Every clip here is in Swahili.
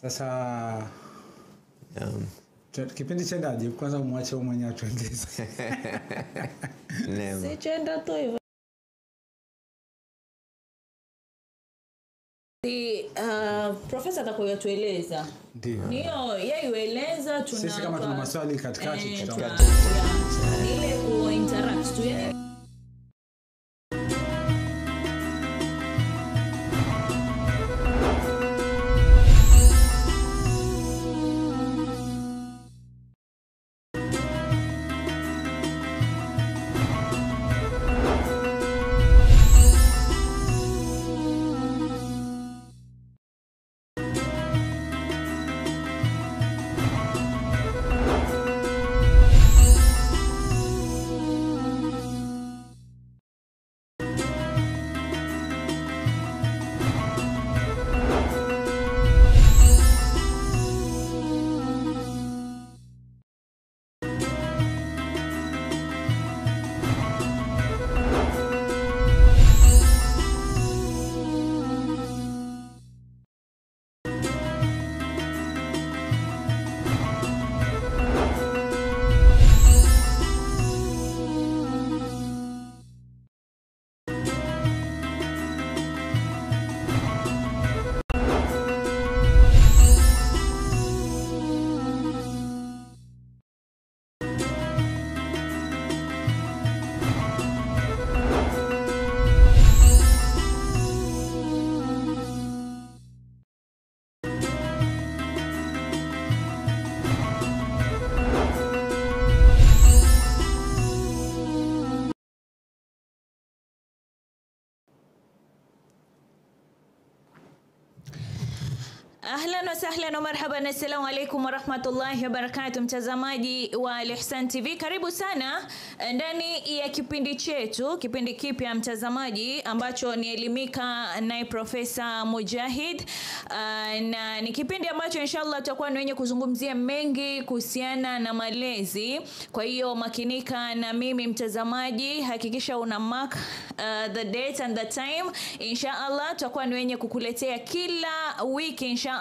Sasa kipindi chendaje kwanza umwache mwenyewe atueleze. Si chenda tu hivyo. Profesa atakoyotueleza. Ndio. Niyo yeye ueleza sisi kama tuna maswali katikati tutaongea. Ile ku interact tu yani. Ahlan wa sahlan wa marhaban, assalamu alaykum wa rahmatullahi wa barakatuh, mtazamaji wa Al-Ihsan TV, karibu sana ndani ya kipindi chetu, kipindi kipya mtazamaji, ambacho ni Elimika na Profesa Mujahid, na ni kipindi ambacho inshallah tutakuwa ni wenye kuzungumzia mengi kuhusiana na malezi. Kwa hiyo makinika na mimi mtazamaji, hakikisha una mark the date and the time. Inshallah tutakuwa ni wenye kukuletea kila wiki inshallah,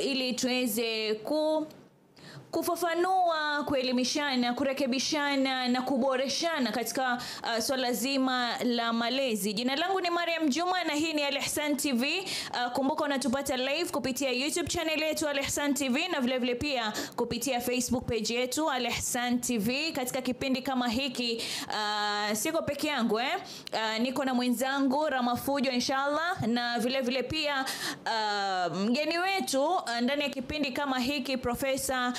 ili tuweze kufafanua, kuelimishana, kurekebishana na kuboreshana katika swala zima la malezi. Jina langu ni Maryam Juma na hii ni Al-Ihsan TV. Kumbuka unatupata live kupitia YouTube channel yetu Al-Ihsan TV, na vile vile pia kupitia Facebook page yetu Al-Ihsan TV. Katika kipindi kama hiki siko peke yangu niko na mwenzangu Rama Fujo inshallah, na vile vile pia mgeni wetu ndani ya kipindi kama hiki Profesa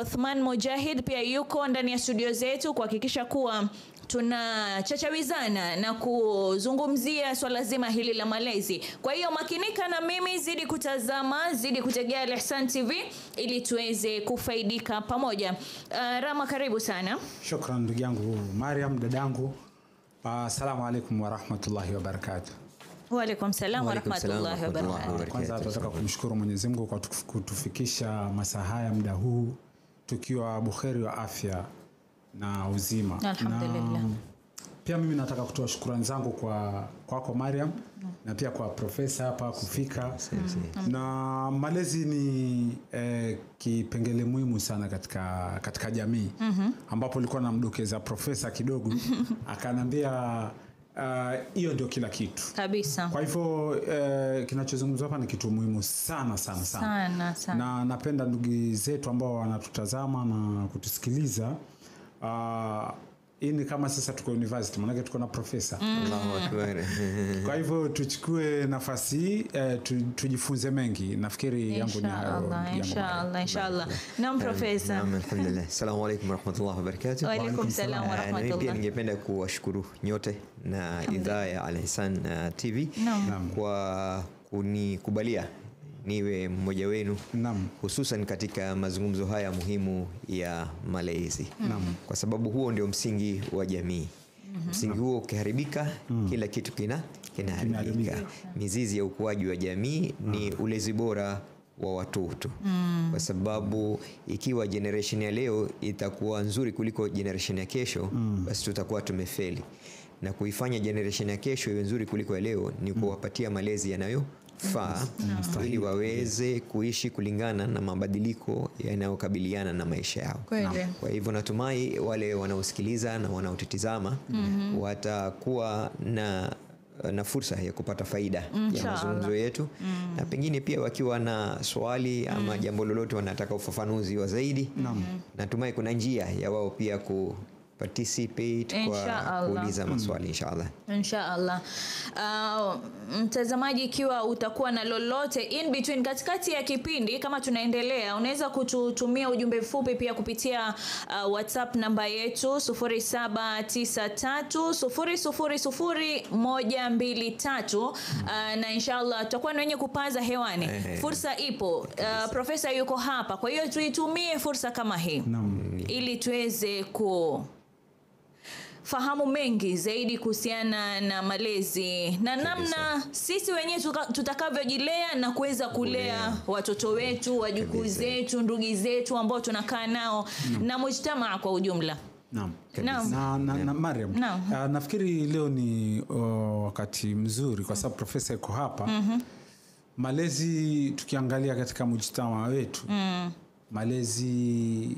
Uthman Mujahid pia yuko ndani ya studio zetu kuhakikisha kuwa tunachachawizana na kuzungumzia swala zima hili la malezi. Kwa hiyo makinika na mimi, zidi kutazama, zidi kutegea Al-Ihsan TV ili tuweze kufaidika pamoja. Rama, karibu sana. Shukran ndugu yangu Maryam, dadangu. Assalamu alaykum wa rahmatullahi wa barakatuh. Wa alaykum salam wa rahmatullahi wa barakatuh. Kwanza tunataka kumshukuru Mwenyezi Mungu kwa kutufikisha masaa haya muda huu tukiwa buheri wa afya na uzima. Alhamdulillah. Pia mimi nataka kutoa shukrani zangu kwako Maryam, na pia kwa profesa hapa kufika. Na malezi ni kipengele muhimu sana katika jamii, ambapo nilikuwa namdokeza profesa kidogo akanambia hiyo ndio kila kitu kabisa. Kwa hivyo kinachozungumzwa hapa ni kitu muhimu sana. Na napenda ndugu zetu ambao wanatutazama na kutusikiliza, hii ni kama sasa tuko university, maana tuko na profesa. Allahu Akbar. Kwa hivyo tuchukue nafasi tujifunze mengi. Nafikiri yangu ni hayo. Inshallah. Naam profesa. Naam, alhamdulillah. Assalamu alaykum wa rahmatullahi wa barakatuh. Wa alaykum salam wa rahmatullah. Pia ningependa kuwashukuru nyote na idhaa ya Al-Ihsan TV kwa kunikubalia niwe mmoja wenu, hususan katika mazungumzo haya muhimu ya malezi. Kwa sababu huo ndio msingi wa jamii. Msingi huo ukiharibika, kila kitu kinaharibika. Mizizi ya ukuaji wa jamii ni ulezi bora wa watoto. Kwa sababu ikiwa generation ya leo itakuwa nzuri kuliko generation ya kesho, basi tutakuwa tumefeli. Na kuifanya generation ya kesho iwe nzuri kuliko ya leo ni kuwapatia malezi ili waweze kuishi kulingana na mabadiliko yanayokabiliana na maisha yao. Kwa hivyo natumai wale wanaosikiliza na wanaotutizama watakuwa na fursa ya kupata faida ya mazungumzo yetu, na pengine pia wakiwa na swali ama jambo lolote wanataka ufafanuzi wa zaidi, natumai kuna njia ya wao pia participate kwa kuuliza maswali inshallah. Mtazamaji, ikiwa utakuwa na lolote in between katikati ya kipindi kama tunaendelea, unaweza kututumia ujumbe mfupi pia kupitia WhatsApp namba yetu 0793000123 na inshallah tutakuwa na wenye kupaza hewani. Fursa ipo. Profesa yuko hapa, kwa hiyo tuitumie fursa kama hii ili tuweze fahamu mengi zaidi kuhusiana na malezi na namna sisi wenyewe tutakavyojilea na kuweza kulea watoto wetu, wajukuu zetu, ndugu zetu ambao tunakaa nao na mujtamaa kwa ujumla. Na Maryam, nafikiri leo ni wakati mzuri kwa sababu profesa yuko hapa. Malezi tukiangalia katika mujtamaa wetu, malezi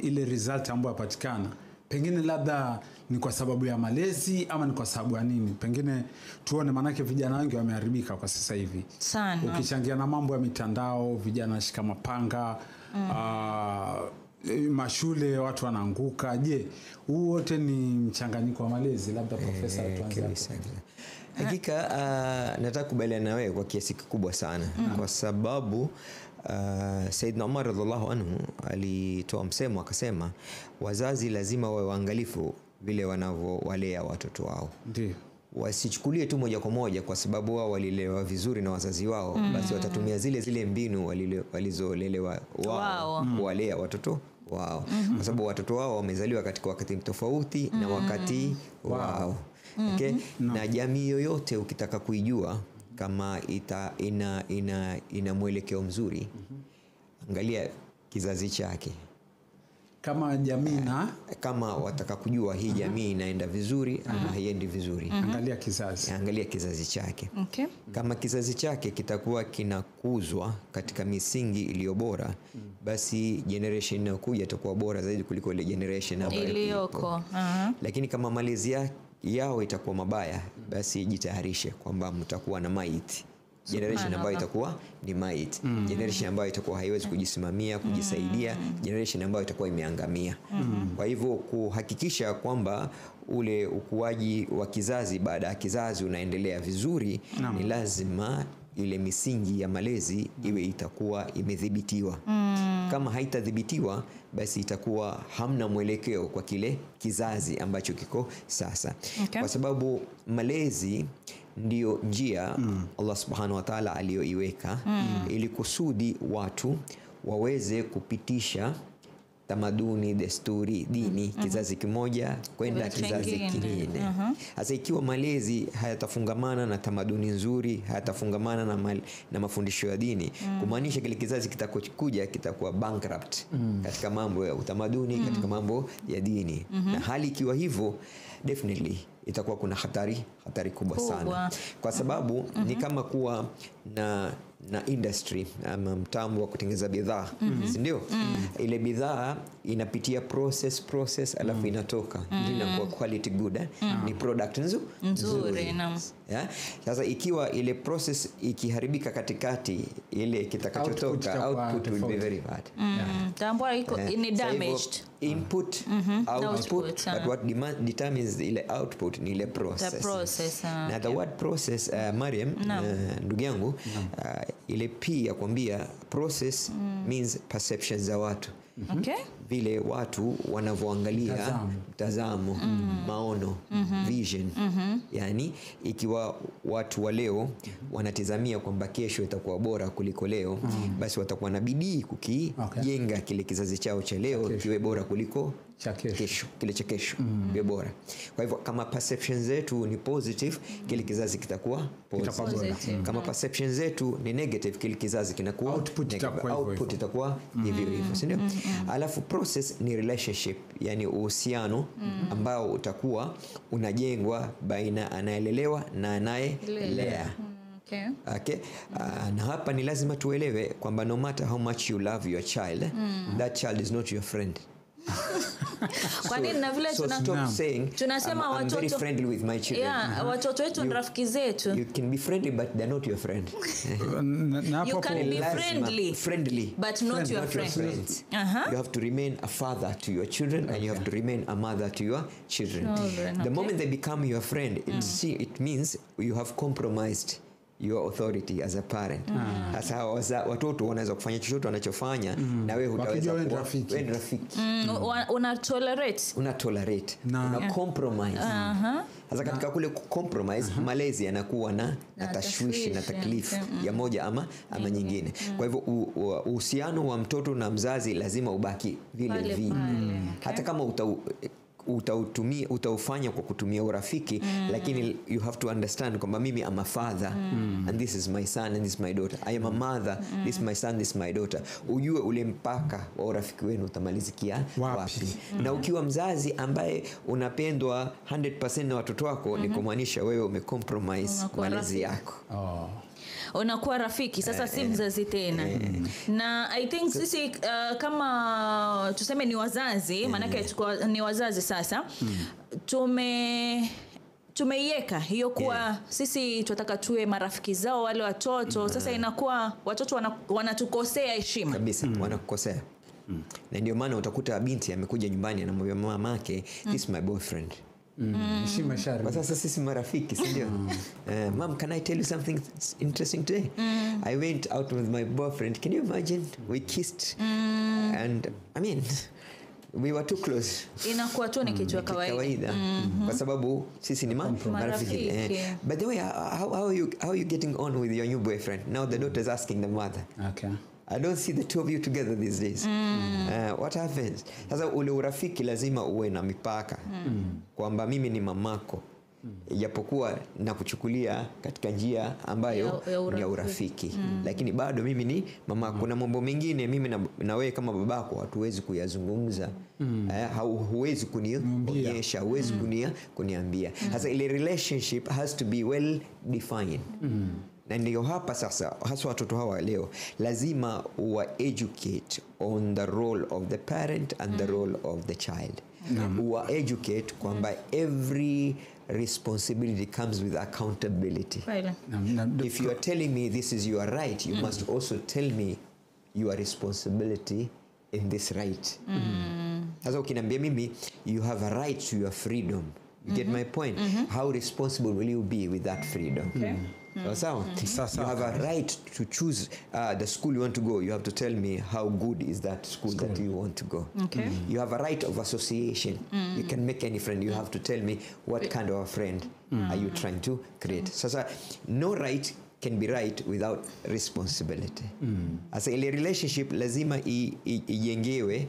ile result ambayo yapatikana pengine labda ni kwa sababu ya malezi ama ni kwa sababu ya nini? Pengine tuone, manake vijana wengi wameharibika kwa sasa hivi sana. Ukichangia na mambo ya mitandao, vijana shika mapanga, mashule watu wanaanguka. Je, huu wote ni mchanganyiko wa malezi? Labda profesa tuanze. Hakika nataka kubaliana na wewe kwa kiasi kikubwa sana, kwa sababu Saidna Umar radhiallahu anhu alitoa msemo akasema, wazazi lazima wawe waangalifu vile wanavyowalea watoto wao. Ndio. Wasichukulie tu moja kwa moja kwa sababu wao walilelewa vizuri na wazazi wao, basi watatumia zile mbinu walizolelewa wao kuwalea watoto wao, kwa sababu watoto wao wamezaliwa katika wakati tofauti na wakati wao. Na jamii yoyote ukitaka kuijua kama ina mwelekeo mzuri, angalia kizazi chake. Kama jamii kama wataka kujua hii jamii inaenda vizuri ama haiendi vizuri, angalia kizazi chake. Kama kizazi chake kitakuwa kinakuzwa katika misingi iliyo bora, basi generation inayokuja itakuwa bora zaidi kuliko ile generation iliyoko. Lakini kama malezi yao itakuwa mabaya, basi jitayarishe kwamba mtakuwa na maiti. Generation ambayo itakuwa ni maiti, generation ambayo itakuwa haiwezi kujisimamia, kujisaidia, generation ambayo itakuwa imeangamia. Kwa hivyo kuhakikisha kwamba ule ukuaji wa kizazi baada ya kizazi unaendelea vizuri, ni lazima ile misingi ya malezi iwe itakuwa imedhibitiwa. Kama haitadhibitiwa, basi itakuwa hamna mwelekeo kwa kile kizazi ambacho kiko sasa. Kwa sababu malezi ndio njia Allah subhanahu wa ta'ala aliyoiweka ili kusudi watu waweze kupitisha tamaduni, desturi, dini kizazi kimoja kwenda kizazi kingine. Sasa ikiwa malezi hayatafungamana na tamaduni nzuri, hayatafungamana na mafundisho ya dini, kumaanisha kile kizazi kitakokuja kitakuwa bankrupt katika mambo ya utamaduni, katika mambo ya dini. Na hali ikiwa hivyo, definitely itakuwa kuna hatari kubwa sana, kwa sababu ni kama kuwa na industry ama mtambo wa kutengeneza bidhaa, si ndio? Ile bidhaa inapitia process alafu inatoka, inakuwa quality good, ni product nzuri. Sasa ikiwa ile process ikiharibika katikati, ile kitakachotoka output will be very bad. Tambua iko ni damaged. Input, output, but what determines ile output ni ile process. Na the word process, Maryam, ndugu yangu, ile pia kuambia process means perceptions za watu. Vile watu wanavyoangalia mtazamo, maono, vision. Yani ikiwa watu wa leo wanatazamia kwamba kesho itakuwa bora kuliko leo, basi watakuwa na bidii kukijenga kile kizazi chao cha leo kiwe bora kuliko kesho, kile cha kesho kiwe bora. Kwa hivyo kama perceptions zetu ni positive, kile kizazi kitakuwa positive. Kama perceptions zetu ni negative, kile kizazi kinakuwa output itakuwa hivyo, si ndio? Alafu process ni relationship, yani uhusiano ambao utakuwa unajengwa baina anayelelewa na anayelea. Okay? Na hapa ni lazima tuelewe kwamba no matter how much you love your child, that child is not your friend. Kwa nini na vile tunasema I'm very friendly with my children. Watoto wetu ni rafiki zetu. You can be friendly but they're not your friend. You can be friendly but not your friend. You have to remain a father to your children, and you have to remain a mother to your children. The moment they become your friend, it means you have compromised your authority as a parent. Sasa watoto wanaweza kufanya chochote wanachofanya na wewe hutaweza kuwa rafiki. Una tolerate, una compromise. Sasa katika kule compromise, malezi yanakuwa na tashwishi na taklifu ya moja ama nyingine. Kwa hivyo uhusiano wa mtoto na mzazi lazima ubaki vile vile. Hata kama utaufanya kwa kutumia urafiki, lakini you have to understand kwamba mimi am a father and this is my son and this is my daughter. I am a mother, this is my son, this is my daughter. Ujue ule mpaka wa urafiki wenu utamalizikia wapi. Na ukiwa mzazi ambaye unapendwa 100% na watoto wako, ni kumaanisha wewe umecompromise malezi yako. Unakuwa rafiki sasa, si mzazi tena. Na I think sisi kama tuseme ni wazazi, maana yake ni wazazi sasa, tumeiweka hiyo kuwa sisi tunataka tuwe marafiki zao wale watoto. Sasa inakuwa watoto wanatukosea heshima kabisa, wanakukosea. Na ndio maana utakuta binti amekuja nyumbani anamwambia mamake, this is my boyfriend. Heshima shari. Sasa sisi marafiki, si ndio? Mom, can I tell you something interesting today? I went out with my boyfriend. Can you imagine? We kissed and I mean we were too close. Inakuwa tu ni kitu kawaida. Kwa sababu sisi ni marafiki. By the way, how are you getting on with your new boyfriend? Now the daughter is asking the mother. Okay. I don't see the two of you together these days. What happens? Sasa ule urafiki lazima uwe na mipaka. Kwamba mimi ni mamako. Japokuwa nakuchukulia katika njia ambayo ni ya urafiki. Lakini bado mimi ni mamako. Kuna mambo mengine mimi na wewe kama babako hatuwezi kuyazungumza. Huwezi kunionyesha, huwezi kuniambia. Sasa ile relationship has to be well defined. Na ndio hapa sasa hasa watoto hawa leo lazima wa educate on the role of the parent and the role of the child. Wa educate kwamba every responsibility comes with accountability. If you are telling me this is your right, you must also tell me your responsibility in this right. Sasa ukiniambia mimi you have a right to your freedom, you get my point? How responsible will you be with that freedom? So you have a right to choose the school you want to go. You have to tell me how good is that school that you want to go. You have a right of association. You can make any friend. You have to tell me what kind of a friend are you trying to create. So no right can be right without responsibility. As a relationship lazima ijengewe.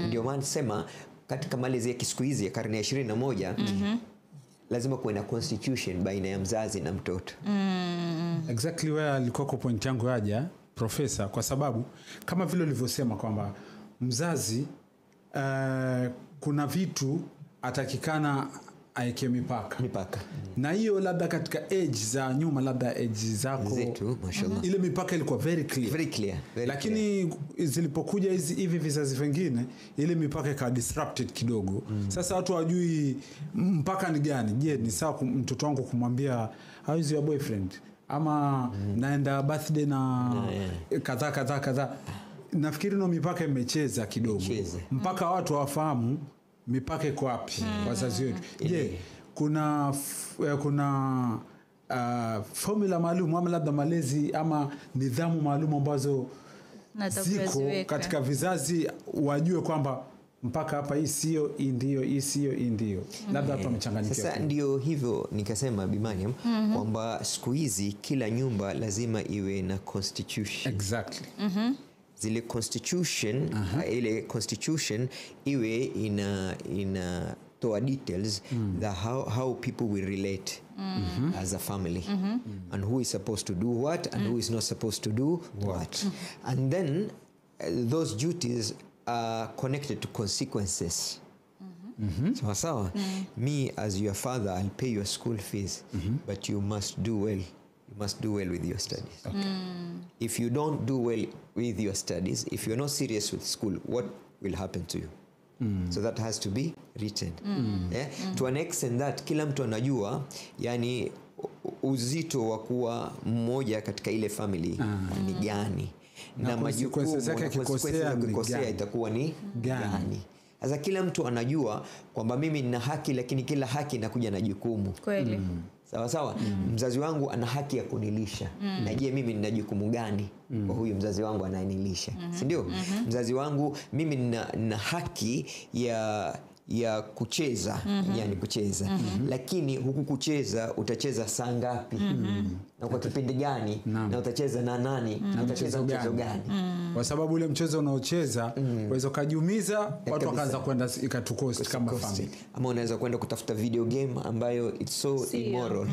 Ndio maana sema katika malezi ya siku hizi ya karne ya 21 lazima kuwe na constitution baina ya mzazi na mtoto. Exactly where alikuwa kwa point yangu haja profesa, kwa sababu kama vile ulivyosema kwamba mzazi kuna vitu atakikana aeke mipaka. Na hiyo labda katika age za nyuma, labda age zako zetu, mashallah, ile mipaka ilikuwa very clear. Lakini zilipokuja hivi vizazi vingine ile mipaka ikawa disrupted kidogo. Sasa watu hawajui mpaka ni gani. Je, ni sawa mtoto wangu kumwambia how is your boyfriend, ama naenda birthday na kadha. Nafikiri no mipaka imecheza kidogo. Mpaka watu hawafahamu mipaka iko wapi wazazi wetu. Je, kuna formula maalum ama labda malezi ama nidhamu maalum ambazo ziko katika vizazi wajue kwamba mpaka hapa hii sio, hii ndio, hii sio, hii ndio. Labda hapa mchanganyikiwa. Sasa ndio hivyo nikasema Bimaniam kwamba siku hizi kila nyumba lazima iwe na constitution. Exactly. Zile constitution ile constitution iwe ina toa details that how people will relate as a family, and who is supposed to do what and who is not supposed to do what. And then those duties are connected to consequences. So me as your father, I'll pay your school fees, but you must do well. You you must do well with your studies. Okay. If you don't do well with your studies, if you're not serious with school, what will happen to you? So that has to be written. Yeah? To an extent that kila mtu anajua yani uzito wa kuwa mmoja katika ile family ni gani, na majukumu kikosea itakuwa ni gani. Sasa kila mtu anajua kwamba mimi nina haki, lakini kila haki inakuja na jukumu. Kweli. Sawa sawa. Mzazi wangu ana haki ya kunilisha. Na je, mimi nina jukumu gani kwa huyu mzazi wangu anayenilisha? Si ndio? Mzazi wangu mimi nina haki ya kucheza, yani kucheza. Lakini huku kucheza utacheza saa ngapi? Na kwa kipindi gani? Na utacheza na nani? Na utacheza mchezo gani? Kwa sababu ule mchezo unaocheza unaweza kujiumiza, watu wakaanza kwenda ikatukost kama family. Ama unaweza kwenda kutafuta video game ambayo it's so immoral,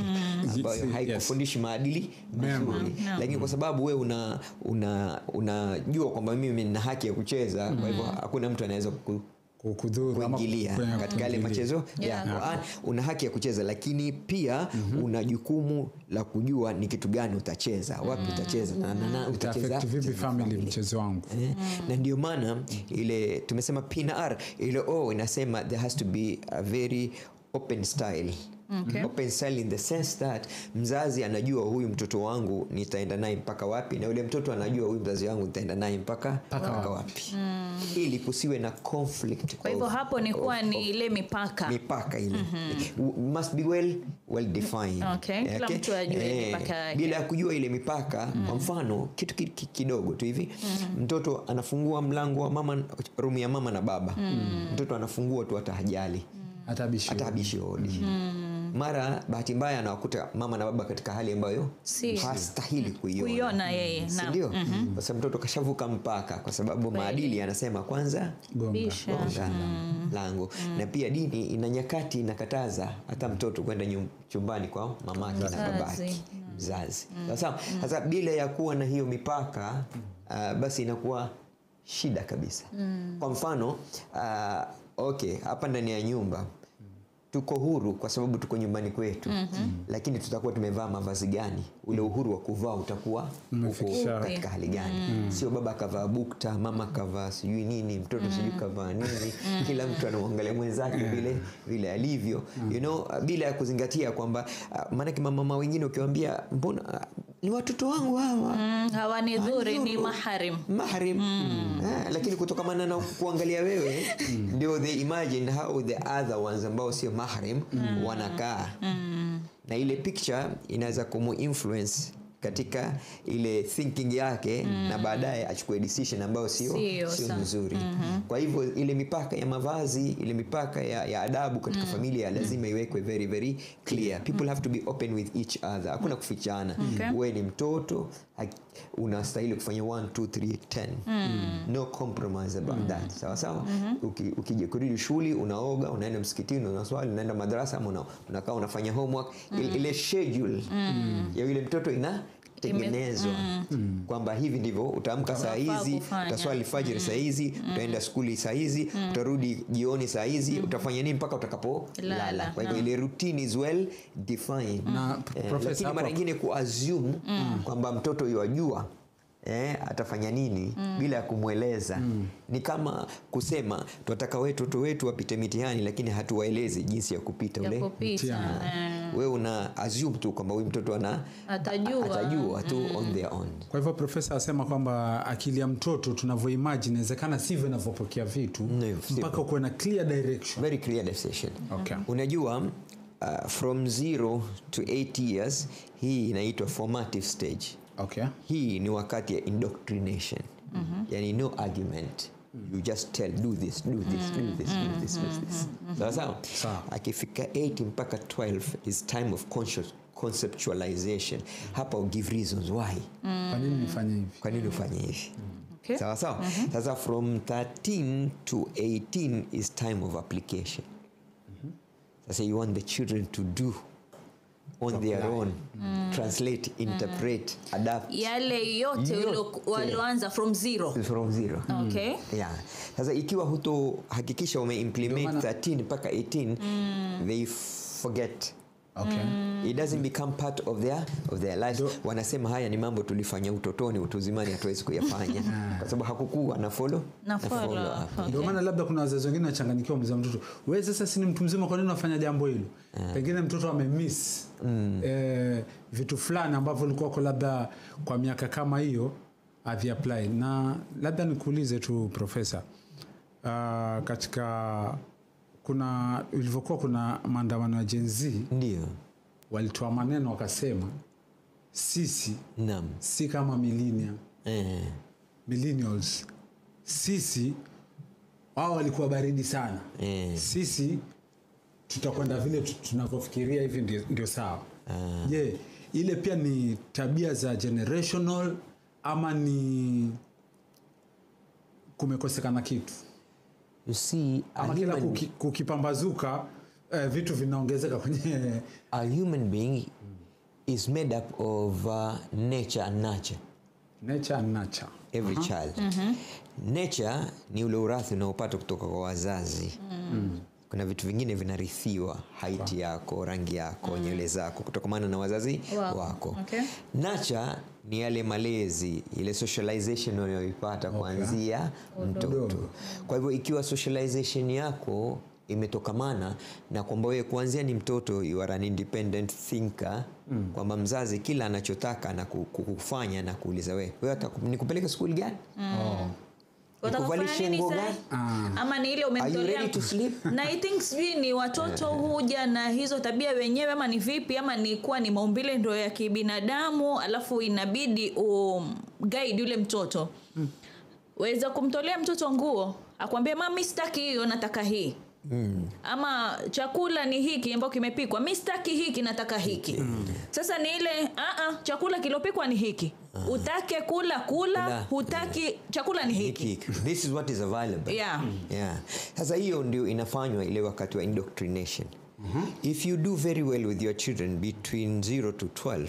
ambayo haikufundishi maadili mazuri. Lakini kwa sababu wewe unajua kwamba mimi nina haki ya kucheza, kwa hivyo hakuna mtu anaweza kuingilia katika ile mchezo yako. Una haki ya kucheza, lakini pia una jukumu la kujua ni kitu gani utacheza, wapi utacheza, na utacheza vipi family mchezo wangu. Na ndio maana ile tumesema P na R, ile O inasema there has to be a very open style. Okay. Open style in the sense that mzazi anajua huyu mtoto wangu nitaenda naye mpaka wapi, na yule mtoto anajua huyu mzazi wangu nitaenda naye mpaka wapi. Ili kusiwe na conflict. Kwa hivyo hapo ni kuwa ni ile mipaka ile must be well defined. Okay. Kila mtu ajue mipaka yake. Bila kujua ile mipaka, kwa mfano kitu kidogo tu hivi, mtoto anafungua mlango wa mama, room ya mama na baba. Mtoto anafungua tu hata hajali. Atabishi hodi. Mara bahati mbaya anawakuta mama na baba katika hali ambayo hastahili kuiona yeye. Ndio. Kwa sababu mtoto kashavuka mpaka, kwa sababu maadili yanasema kwanza gonga lango. Na pia dini ina nyakati inakataza hata mtoto kwenda chumbani kwa mamake na babake, mzazi. Sasa bila ya kuwa na hiyo mipaka, basi inakuwa shida kabisa. Kwa mfano, okay, hapa ndani ya nyumba tuko huru kwa sababu tuko nyumbani kwetu. Lakini tutakuwa tumevaa mavazi gani? Ule uhuru wa kuvaa utakuwa uko katika hali gani? Sio baba kavaa bukta, mama kavaa sijui nini, mtoto sijui kavaa nini. Kila mtu anaangalia mwenzake vile alivyo, bila ya kuzingatia kwamba maana mama wengine ukiwaambia mbona ni watoto wangu hawa, hawanidhuri, ni mahrim. Lakini kutokana na kuangalia wewe ndio they imagine how the other ones ambao sio mahrim wanakaa. Na ile picture inaweza kumu-influence katika ile thinking yake, na baadaye achukue decision ambayo sio nzuri. Kwa hivyo ile mipaka ya mavazi, ile mipaka ya adabu katika familia lazima iwekwe very very clear. People have to be open with each other. Hakuna kufichana. Wewe ni mtoto, unastahili kufanya 1 2 3 10. No compromise about that. Sawa sawa. Ukija kurudi shule, unaoga, unaenda msikitini, unaswali, unaenda madrasa, ama unakaa unafanya homework. Ile schedule ya yule mtoto tengenezwa kwamba hivi ndivyo utaamka saa hizi, utaswali fajr saa hizi, utaenda skuli saa hizi, utarudi jioni saa hizi, utafanya nini mpaka utakapolala. Kwa hivyo ile routine is well defined. Lakini mara nyingine kuassume kwamba mtoto yajua atafanya nini bila ya kumweleza. Ni kama kusema tunataka watoto wetu wapite mitihani, lakini hatuwaelezi jinsi ya kupita ule mtihani. Wewe una assume tu kwamba huyu mtoto atajua tu on their own. Kwa hivyo profesa asema kwamba akili ya mtoto tunavyoimagine inawezekana sivyo inavyopokea vitu, mpaka kuwe na clear direction, very clear decision. Okay. Unajua from 0 to 8 years hii inaitwa formative stage. Okay. Hii ni wakati ya indoctrination. Yani no argument. You just tell do this. Sawa. Akifika 8 mpaka 12 is time of conceptualization. Hapa u give reasons why. Kwa nini ufanye hivi? Okay. Sawa. Sasa from 13 to 18 is time of application. Sasa you want the children to do on their own, translate, interpret, adapt. Yale yote walioanza from zero. Okay. Yeah. Sasa ikiwa huto hakikisha umeimplement 13 mpaka 18, they forget It doesn't become part of their lives. Wanasema haya ni mambo tulifanya utotoni, utuzimani hatuwezi kuyafanya kwa sababu hakukuwa na follow. Ndio maana labda kuna wazazi wengine wanachanganyikiwa mzee mtoto. Wewe sasa si ni mtu mzima, kwa nini unafanya jambo hilo? Pengine mtoto amemiss vitu fulani ambavyo ulikuwa kwa labda kwa miaka kama hiyo apply. Na labda nikuulize tu Profesa, katika ilivyokuwa kuna maandamano ya Gen Z, ndio walitoa maneno wakasema sisi si kama millennials, sisi wao walikuwa baridi sana, sisi tutakwenda vile tunavyofikiria hivi ndio sawa. Je, ile pia ni tabia za generational ama ni kumekosekana kitu? You see, ama kila kukipambazuka vitu vinaongezeka kwenye a human being is made up of nature and nurture. Every child. Nature ni ule urathi unaopata kutoka kwa wazazi. Kuna vitu vingine vinarithiwa, height yako, rangi yako, nywele zako, kutokana na wazazi wako. Nurture ni yale malezi, ile socialization unayoipata kuanzia mtoto. Kwa hivyo ikiwa socialization yako imetokamana na kwamba wewe kuanzia ni mtoto, you are an independent thinker, kwamba mzazi kila anachotaka na kukufanya na kuuliza wewe nikupeleke school gani? Utakufanya nini sasa? Ama ni ile umemtolea na I think ni watoto huja na hizo tabia wenyewe, ama ni vipi, ama ni kuwa ni maumbile ndio ya kibinadamu, alafu inabidi guide yule mtoto. Waweza kumtolea mtoto nguo akwambie mami sitaki hiyo, nataka hii. Ama chakula ni hiki ambacho kimepikwa, mimi sitaki hiki, nataka hiki. Sasa ni ile chakula kilopikwa ni hiki. Utake kula, hutaki chakula ni hiki. This is what is available. Sasa hiyo ndio inafanywa ile wakati wa indoctrination. If you do very well with your children between 0 to 12,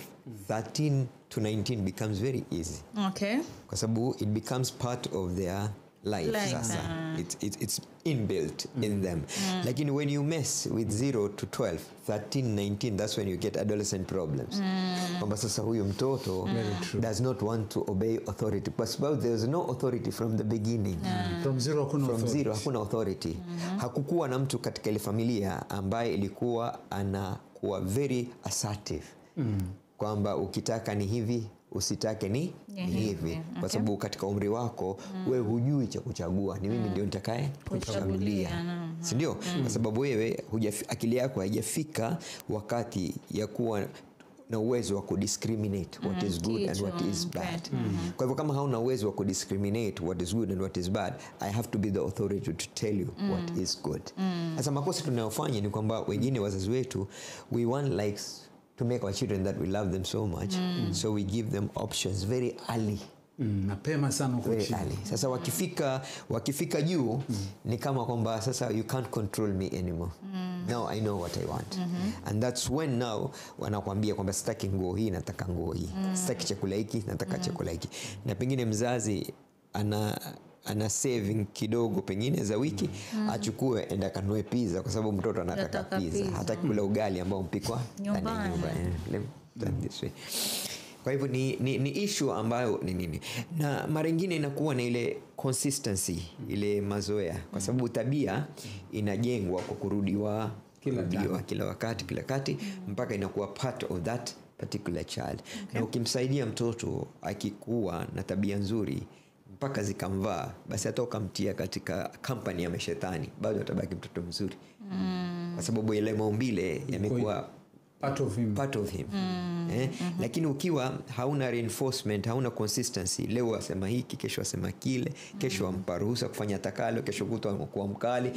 13 to 19 becomes very easy. Kwa sababu it becomes part of their life. It's inbuilt in them. Lakini when you mess with 0 to 12, 13, 19, that's when you get adolescent problems. Kwamba sasa huyu mtoto does not want to obey authority. Kwa sababu there was no authority from the beginning. From zero hakuna authority. Hakukuwa na mtu katika ile familia ambaye ilikuwa anakuwa very assertive. Kwamba ukitaka ni hivi, usitake ni hivi. Kwa sababu katika umri wako wewe hujui cha kuchagua, ni mimi ndio nitakaye kuchagulia. Si ndio? Kwa sababu wewe akili yako haijafika wakati ya kuwa na uwezo wa kudiscriminate what is good and what is bad. Kwa hivyo kama hauna uwezo wa kudiscriminate what is good and what is bad, I have to be the authority to tell you what is good. Sasa makosa tunayofanya ni kwamba wengine wazazi wetu, we want likes to make our children that we love them so much, so we give them options very early. Mapema sana huko chini. Sasa wakifika juu ni kama kwamba sasa you can't control me anymore. Now I know what I want. And that's when now wanakuambia kwamba sitaki nguo hii, nataka nguo hii. Sitaki chakula hiki, nataka chakula hiki. Na pengine mzazi ana saving kidogo pengine za wiki, achukue enda kanunue pizza kwa sababu mtoto anataka pizza. Hataki kula ugali ambao mpikwa ndani ya nyumba. Kwa hivyo ni issue ambayo ni nini. Na mara nyingine inakuwa na ile consistency, ile mazoea, kwa sababu tabia inajengwa kwa kurudiwa kila wakati mpaka inakuwa part of that particular child. Na ukimsaidia mtoto akikuwa na tabia nzuri mpaka zikamvaa, basi hata ukamtia katika company ya mashetani, bado atabaki mtoto mzuri. Kwa sababu ile maumbile yamekuwa part of him. Lakini ukiwa hauna reinforcement, hauna consistency, leo asema hiki, kesho asema kile, kesho ampa ruhusa kufanya takalo, kesho kutwa kuwa mkali,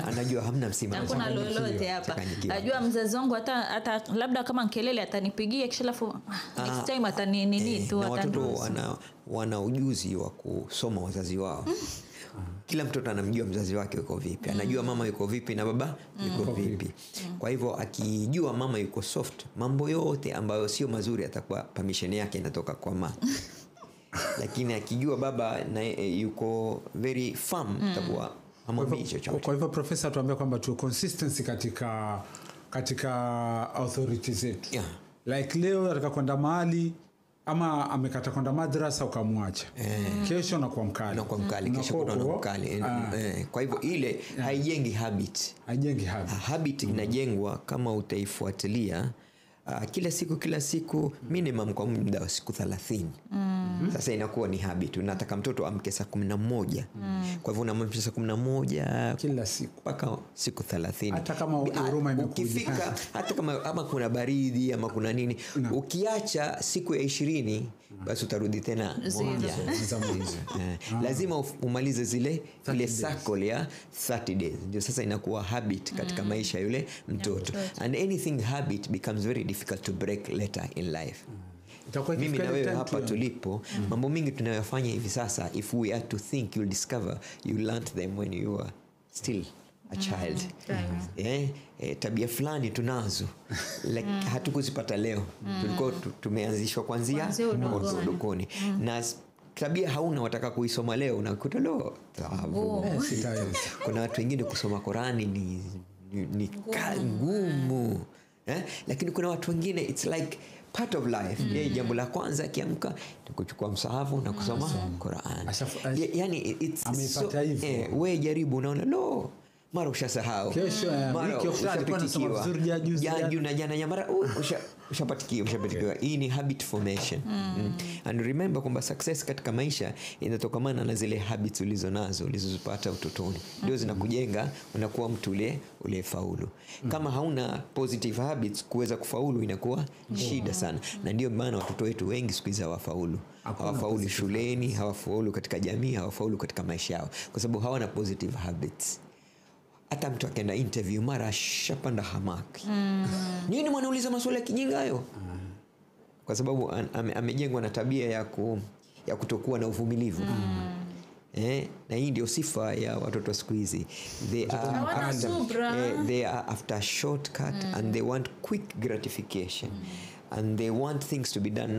anajua hamna msimamo. Hakuna lolote hapa. Najua mzazi wangu hata labda kama kelele atanipigia kisha alafu next time atanini tu watoto wana ujuzi wa kusoma wazazi wao. Kila mtoto anamjua mzazi wake yuko vipi, anajua mama yuko vipi na baba yuko vipi. Kwa hivyo akijua mama yuko soft, mambo yote ambayo sio mazuri atakuwa permission yake inatoka kwa mama. Lakini akijua baba na yuko very firm, atakuwa hamwambii chochote. Kwa hivyo profesa tuambia kwamba tu consistency katika katika authorities zetu. Like leo nataka kwenda mahali ama amekata kwenda madrasa ukamwacha. Kesho nakuwa mkali. Kesho kuna mkali. Kwa hivyo ile haijengi habit. Habit inajengwa kama utaifuatilia kila siku minimum kwa muda wa siku 30. Sasa inakuwa ni habit. Unataka mtoto amke saa 11. Kwa hivyo unamwamsha saa 11 kila siku mpaka siku 30. Hata kama huruma imekuja. Ukifika hata kama ama kuna baridi ama kuna nini, ukiacha siku ya 20 basi utarudi tena moja. Lazima umalize zile cycle ya 30 days. Ndio sasa inakuwa habit katika maisha yule mtoto. And anything habit becomes very difficult to break later in life. Mimi na wewe hapa tulipo, mambo mingi tunayofanya hivi sasa, if we are to think, you'll discover you learned them when you were still a child. Tabia fulani tunazo hatukuzipata leo. Tulikuwa tumeanzishwa kuanzia udukoni. Na tabia hauna wataka kuisoma leo unakuta leo kuna watu wengine kusoma Qurani ni ngumu. Lakini kuna watu wengine it's like part of life. Jambo la kwanza akiamka kuchukua msahafu na kusoma Qur'an. Yani it's amepata hivyo. Wewe jaribu unaona mara ushasahau. Kesho wiki fulani nasoma vizuri jana mara ushapatikiwa. Hii ni habit formation. And remember kwamba success katika maisha inatokamana na zile habits ulizozipata utotoni. Ndio zinakujenga unakuwa mtu ule faulu. Kama hauna positive habits kuweza kufaulu inakuwa shida sana. Na ndio maana watoto wetu wengi siku hizi hawafaulu shuleni, hawafaulu katika jamii, hawafaulu katika maisha yao kwa sababu hawana positive habits. Hata mtu akaenda interview mara shapanda hamaki. Nini mwanauliza maswali ya kijinga hayo? Kwa sababu amejengwa na tabia ya kutokuwa na uvumilivu. Na hii ndio sifa ya watoto siku hizi. They are after shortcut and they want quick gratification. And they want things to be done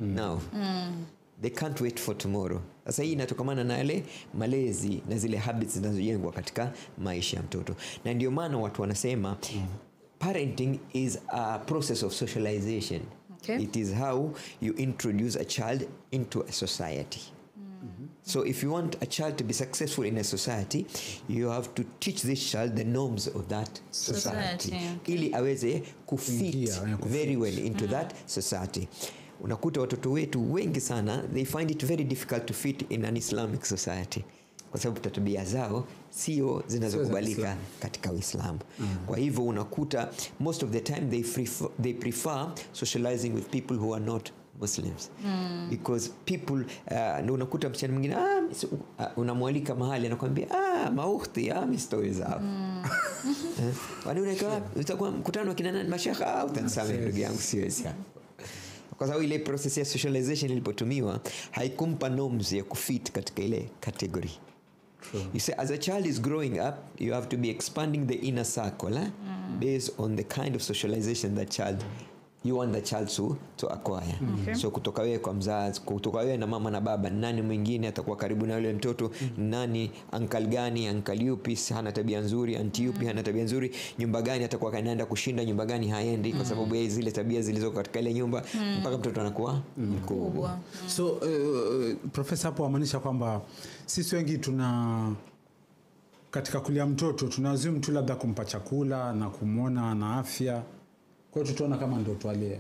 now. They can't wait for tomorrow. Sasa hii inatokamana na yale malezi na zile habits zinazojengwa katika maisha ya mtoto. Na ndio maana watu wanasema parenting is a process of socialization. It is how you introduce a child into a society. So if you want a child to be successful in a society, you have to teach this child the norms of that society. Ili aweze kufit very well into that society. Unakuta watoto wetu wengi sana, they find it very difficult to fit in an Islamic society kwa sababu tabia zao sio zinazokubalika katika Uislamu. Kwa hivyo unakuta most of the time they prefer socializing with people who are not Muslims. Because people ndio unakuta msichana mwingine unamwalika mahali anakuambia maukhti stories zao. Wanaona utakuwa mkutano kina nani mashaka utanisema ndugu yangu siwezi. Kwa sababu ile process ya socialization ilipotumiwa haikumpa norms ya kufit katika ile category. You say as a child is growing up, you have to be expanding the inner circle based on the kind of socialization that child you want the child to acquire. So kutoka wewe kwa mzazi, kutoka wewe na mama na baba, nani mwingine atakuwa karibu na yule mtoto, nani uncle gani, uncle yupi hana tabia nzuri, auntie yupi hana tabia nzuri, nyumba gani atakuwa kanaenda kushinda, nyumba gani haendi kwa sababu ya zile tabia zilizo katika ile nyumba mpaka mtoto anakuwa mkubwa. So profesa hapo amaanisha kwamba sisi wengi katika kulia mtoto tunazimu tu labda kumpa chakula na kumuona na afya. Kwa hiyo tutaona kama ndio twalea.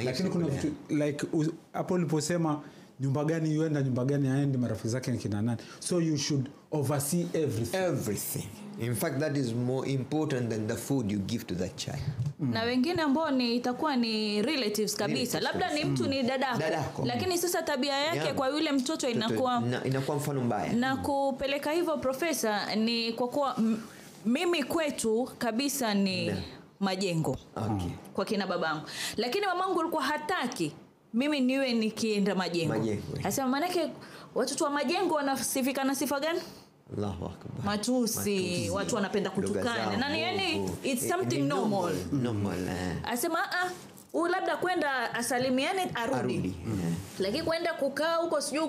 Lakini kuna vitu like hapo uliposema nyumba gani yuenda, nyumba gani haendi, marafiki zake kina nani. So you should oversee everything. In fact that is more important than the food you give to that child. Na wengine ambao itakuwa ni relatives kabisa. Labda ni mtu ni dadako. Lakini sasa tabia yake kwa yule mtoto inakuwa mfano mbaya. Na kupeleka hivyo profesa ni kwa kuwa mimi kwetu kabisa ni majengo. Kwa kina babangu. Lakini mamangu alikuwa hataki mimi niwe nikienda majengo. Anasema manake watoto wa majengo wanasifika na sifa gani? Allahu Akbar. Matusi, watu wanapenda kutukana. Na yani it's something normal. Normal. Anasema labda kwenda asalimiane arudi. Lakini kwenda kukaa huko sijui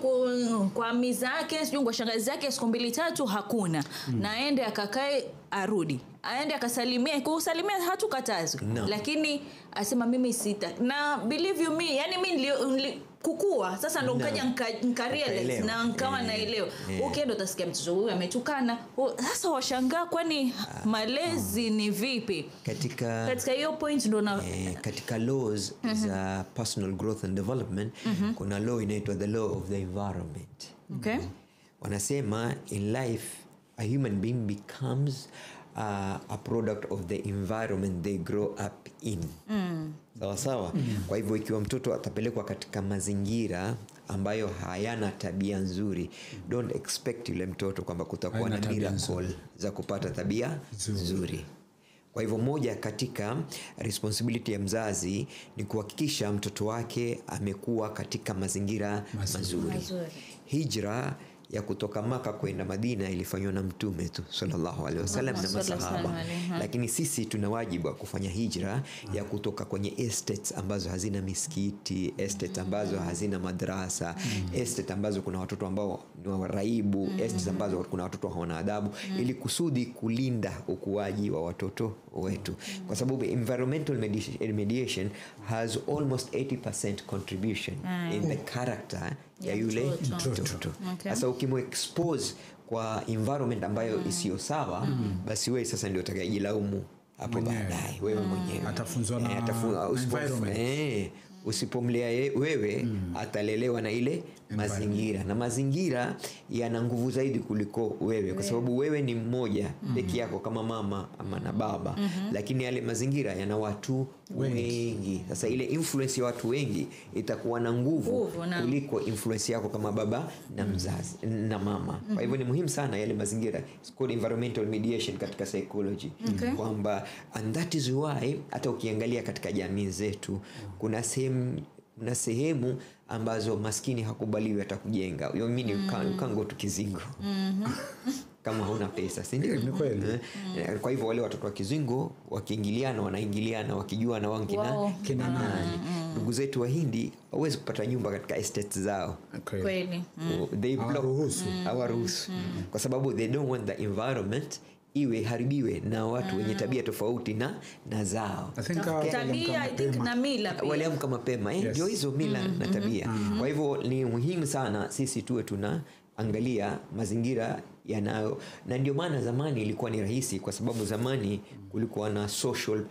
kwa mizake, sijui kwa shangazi zake siku 2-3 hakuna. Na aende akakae arudi. Aende akasalimia, kusalimia hatukatazwi. No. Lakini asema mimi sita. Na believe you me, yani mimi kukua sasa ndo nikaja nikarealize na nikawa naelewa. Ukienda utasikia mtoto huyu ametukana. Sasa washangaa kwani malezi ni vipi? Katika hiyo point ndo na katika laws za personal growth and development kuna law inaitwa the law of the environment. Okay. Wanasema in life a human being becomes a product of the environment they grow up in. Sawa. Kwa hivyo ikiwa mtoto atapelekwa katika mazingira ambayo hayana tabia nzuri, don't expect yule mtoto kwamba kutakuwa na miracle za kupata tabia nzuri. Kwa hivyo moja katika responsibility ya mzazi ni kuhakikisha mtoto wake amekuwa katika mazingira mazuri. Hijra ya kutoka Maka kwenda Madina ilifanywa na Mtume tu sallallahu alaihi wasallam na masahaba. Lakini sisi tuna wajibu wa kufanya hijra ya kutoka kwenye estates ambazo hazina misikiti, estates ambazo hazina madrasa, estates ambazo kuna watoto ambao ni waraibu, estates ambazo kuna watoto hawana adabu, ili kusudi kulinda ukuaji wa watoto wetu. Kwa sababu environmental mediation has almost 80% contribution in the character ya yule mtoto. Sasa ukimexpose kwa environment ambayo isiyo sawa, basi wewe sasa ndio utakayejilaumu hapo baadaye. Wewe mwenyewe atafunzwa na environment. Usipomlea wewe atalelewa na ile mazingira, na mazingira yana nguvu zaidi kuliko wewe, kwa sababu wewe ni mmoja peke yako kama mama ama na baba, lakini yale mazingira yana watu wengi. Sasa ile influence ya watu wengi itakuwa na nguvu kuliko influence yako kama baba na mzazi na mama. Kwa hivyo ni muhimu sana yale mazingira. It's called environmental mediation katika psychology. Kwamba and that is why hata ukiangalia katika jamii zetu kuna sehemu ambazo maskini hakubaliwi hata kujenga. You mean you can't go to Kizingo. Kama huna pesa, si ndio? Ni kweli. Kwa hivyo wale watoto wa Kizingo wakiingiliana wanaingiliana wakijua na kina nani. Ndugu zetu wa Hindi hawezi kupata nyumba katika estates zao. Kweli. They hawaruhusu. Kwa sababu they don't want the environment iwe haribiwe na watu wenye tabia tofauti na zao. Tabia I think na mila pia. Waliamka mapema, ndio hizo mila na tabia. Kwa hivyo ni muhimu sana sisi tuwe tunaangalia mazingira yanayo, na ndio maana zamani ilikuwa ni rahisi, kwa sababu zamani kulikuwa na social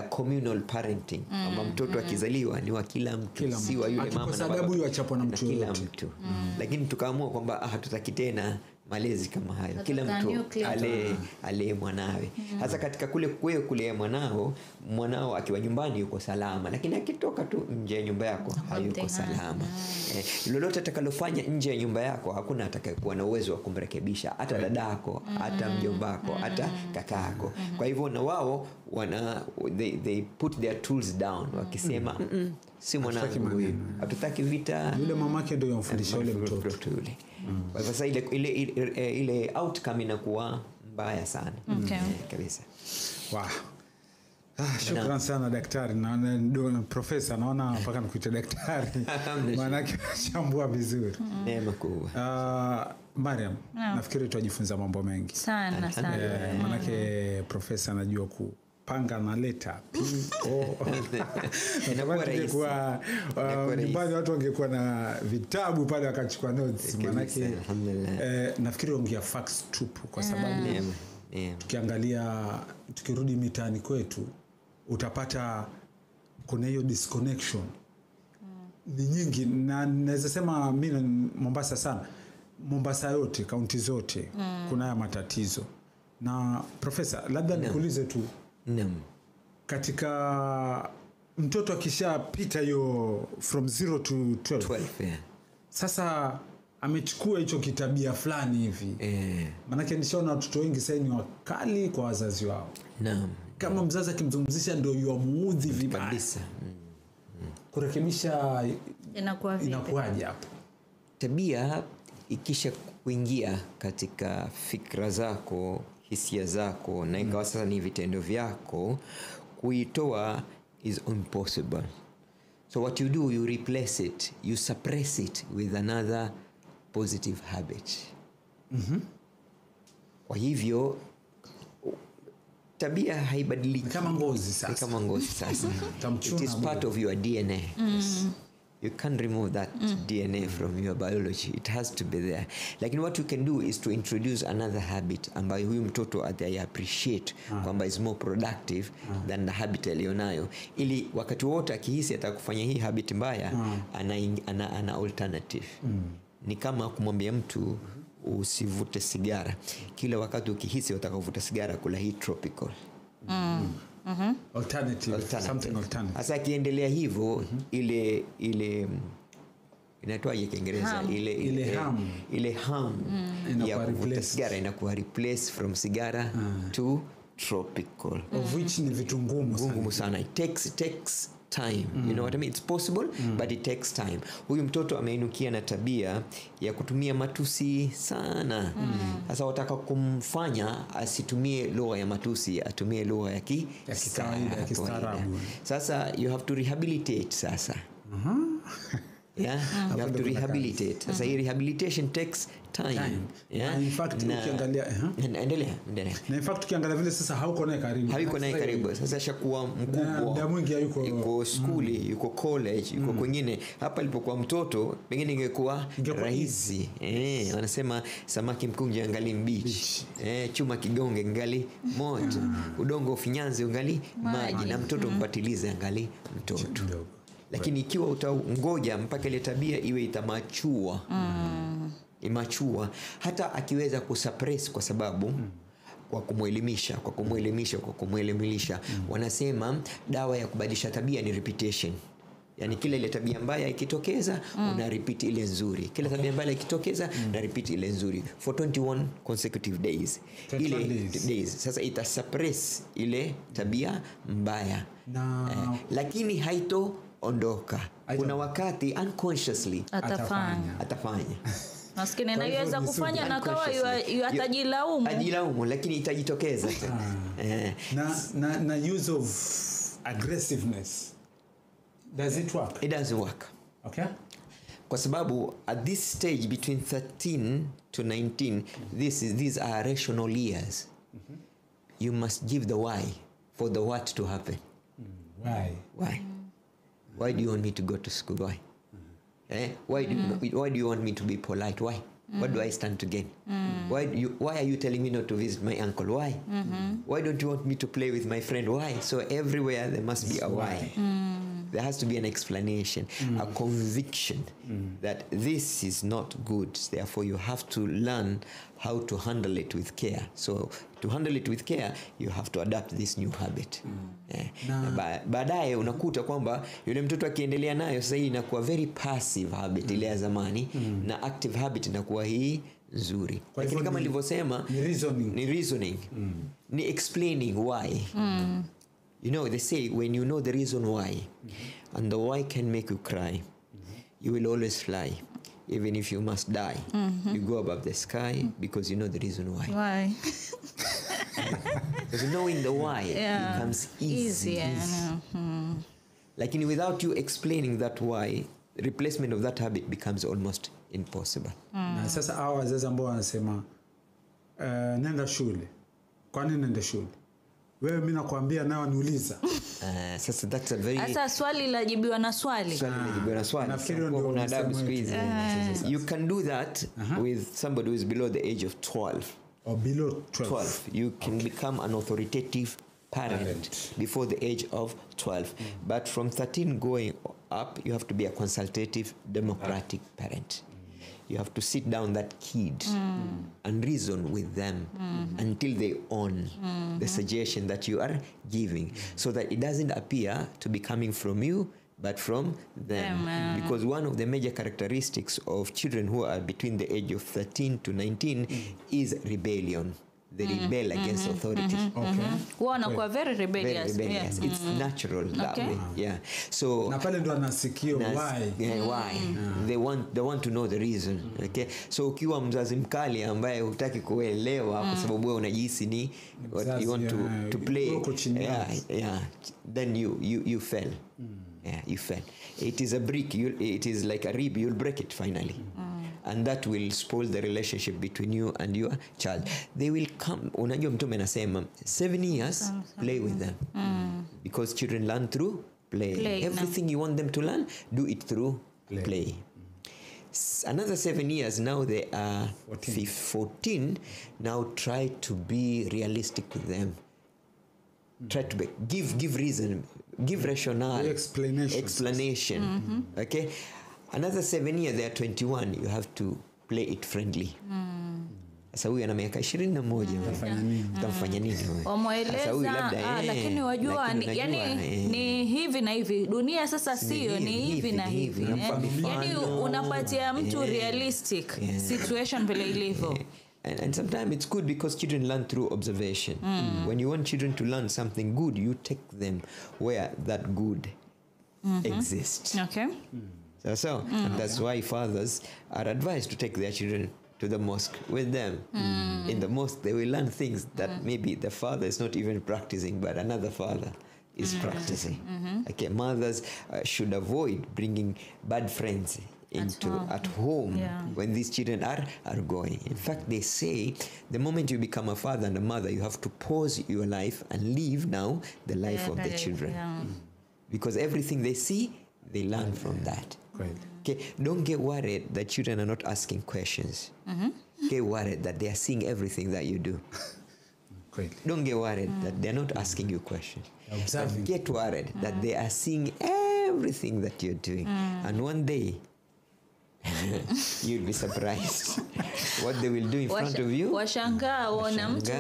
communal parenting. Kama mtoto akizaliwa ni wa kila mtu, si wa yule mama na baba, yuachapwa na mtu kila mtu. Lakini tukaamua kwamba hatutaki tena malezi kama hayo, kila mtu ale mwanawe. Hasa katika kule mwanao akiwa nyumbani yuko salama, lakini akitoka tu nje ya nyumba yako hayuko salama. Lolote atakalofanya nje ya nyumba yako hakuna atakayekuwa na uwezo wa kumrekebisha, hata dadako, hata mjombako, hata kakako. Kwa hivyo na wao they put their tools down, wakisema si mwanangu huyu, hatutaki vita. Yule mamake ndio yamfundisha yule mtoto yule. Kwa hivyo sasa ile outcome inakuwa mbaya sana. Kabisa. Wow. Shukrani sana daktari na profesa, naona mpaka nikuite daktari. Maana chambua vizuri. Neema kubwa. Maryam, nafikiri tutajifunza mambo mengi sana. Maana profesa anajua kupanga na leta inakuwa rahisi. Kwa nyumbani watu wangekuwa na vitabu pale wakachukua notes. Maana nafikiri ongea facts tupu, kwa sababu tukiangalia, tukirudi mitaani kwetu utapata kuna hiyo disconnection ni nyingi, na naweza sema mimi Mombasa sana, Mombasa yote, kaunti zote kuna haya matatizo. Na profesa, labda nikuulize tu, katika mtoto akishapita hiyo from 0 to 12, sasa amechukua hicho kitabia fulani hivi, maana nishaona watoto wengi sasa ni wakali kwa wazazi wao. Kama mzazi akimzungumzisha ndio yuamuudhi vibaya kabisa. Kurekebisha inakuwaje hapo? Tabia ikisha kuingia katika fikra zako, hisia zako, na ikawa sasa ni vitendo vyako, kuitoa is impossible. So what you do, you replace it, you suppress it with another positive habit. Kwa hivyo tabia haibadiliki. Kama ngozi sasa. Kama ngozi sasa. It is part of your DNA. Yes. You can't remove that DNA from your biology. It has to be there. Lakini what you can do is to introduce another habit ambayo huyu mtoto appreciate kwamba is more productive than the habit alionayo. Ili wakati wote akihisi atakufanya hii habit mbaya, ana alternative. Ni kama kumwambia mtu usivute sigara. Kila wakati ukihisi utakavuta sigara, kula hii tropical. Alternative. Something alternative. Sasa akiendelea hivyo, ile inaitwaje Kiingereza, ile ham ya kuvuta sigara inakuwa replace from sigara to tropical. Of which ni vitu ngumu sana. It takes time. You know what I mean? It's possible, but it takes time. Huyu mtoto ameinukia na tabia ya kutumia matusi sana. Sasa wataka kumfanya asitumie lugha ya matusi, atumie lugha ya kistaarabu. Sasa you have to rehabilitate sasa. Yeah, you have to rehabilitate. Sasa hii rehabilitation takes time. Yeah. In fact ukiangalia endelea. Na in fact ukiangalia vile sasa hauko naye karibu. Sasa shakuwa mkubwa. Mwingi yuko skuli, yuko college, yuko kwingine. Hapa alipokuwa mtoto pengine ingekuwa rahisi. Wanasema samaki mkunje angali mbichi. Chuma kigonge angali moto. Udongo ufinyanze angali maji, na mtoto mpatilize angali mtoto. Lakini ikiwa utangoja mpaka ile tabia iwe itamachua, imachua, hata akiweza kusuppress kwa sababu kwa kumwelimisha, wanasema dawa ya kubadilisha tabia ni repetition. Yani kila ile tabia mbaya ikitokeza, una repeat ile nzuri. Kila tabia mbaya ikitokeza, na repeat ile nzuri for 21 consecutive days. Days. Sasa ita suppress ile tabia mbaya. Lakini haitoondoka. Kuna wakati unconsciously atafanya. Maskini anaweza kufanya na kawa atajilaumu, lakini itajitokeza. Na use of aggressiveness, does it work? It doesn't work. Okay. Kwa sababu at this stage between 13 to 19, these are rational years. You must give the why for the what to happen. Why do you want me to go to school? Why? Why do you want me to be polite? Why? What do I stand to gain? Why are you telling me not to visit my uncle? Why? Why don't you want me to play with my friend? Why? So everywhere there must be a why. There has to be an explanation, a conviction that this is not good. Therefore, you have to learn how to handle it with care. So to handle it with care, you have to adapt this new habit. Baadaye unakuta kwamba yule mtoto akiendelea nayo sasa hii inakuwa very passive habit ile ya zamani, na active habit inakuwa hii nzuri. Lakini kama nilivyosema, ni reasoning. Ni explaining why. You know, they say when you know the reason why, and the why can make you cry, you will always fly. Even if you must die, you go above the sky because you know the reason why. Because knowing the why becomes easy. Lakini without you explaining that why, replacement of that habit becomes almost impossible. Na sasa hao wazazi ambao wanasema nenda shule. Kwa nini nenda shule? Wewe mimi nakwambia nao niuliza. Sasa that's a very Sasa swali lajibiwa na swali. Nafikiri ndio una adabu siku hizi. You can do that with somebody who is below the age of 12. Or below 12. You can become an authoritative parent before the age of 12. But from 13 going up, you have to be a consultative, democratic parent. You have to sit down that kid and reason with them until they own the suggestion that you are giving, so that it doesn't appear to be coming from you, but from them. Because one of the major characteristics of children who are between the age of 13 to 19 is rebellion. they rebel against authority. Wanakuwa very rebellious. It's natural that way. Yeah. So na pale ndo anasikio why. Why? They want to know the reason. Okay. So ukiwa mzazi mkali ambaye hutaki kuelewa kwa sababu wewe unajihisi ni what you want to play. Then you fell. Yeah, you fell. It is a brick. It is like a rib. You'll break it finally. And that will spoil the relationship between you and your child. They will come. Unajua mtume anasema 7 years play with them. Because children learn through play. Everything you want them to learn, do it through play. Another 7 years, now they are 14. Now try to be realistic with them. Try to give reason, give rationale, explanation. Okay. Another 7 years, they are 21. You have to play it friendly. Sasa huyu ana miaka 21. Utamfanya nini wewe? Wamueleza lakini wajua ni hivi na hivi. Dunia sasa sio ni hivi na hivi. Yaani unapatia mtu realistic situation vile ilivyo. And sometimes it's good because children learn through observation. When you want children to learn something good, you take them where that good exists. Okay. So and that's why fathers are advised to take their children to the mosque with them. In the mosque, they will learn things that maybe the father is not even practicing, but another father is practicing. Okay, mothers should avoid bringing bad friends at home when these children are going. In fact, they say the moment you become a father and a mother, you have to pause your life and live now the life of the children. Because everything they see, they learn from that. Okay, don't get worried that children are not asking questions. Get worried that they are seeing everything that you do. Don't get worried that they are not asking you questions. But get worried that they are seeing everything that you're doing. And one day, you'll be surprised what they will do in front of you. Washangaa wana mtu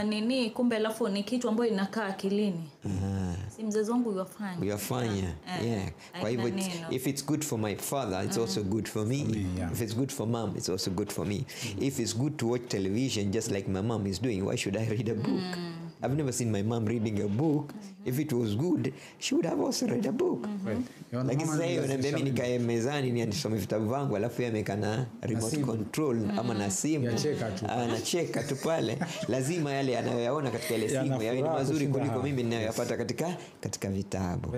nini kumbe alafu ni kitu ambacho inakaa akilini. Si mzazi wangu yafanya. Kwa hivyo if it's good for my father, it's also good for me. If it's good for mom, it's also good for me. If it's good to watch television just like my mom is doing, why should I read a book? I've never seen my mom reading a book. If it was good, she would have also read a book. Like sasa hiyo naambia mimi nikae mezani ni nisome vitabu vangu alafu yeye amekana remote control ama na simu anacheka tu pale. Lazima yale anayoyaona katika ile simu yawe ni mazuri kuliko mimi ninayoyapata katika vitabu.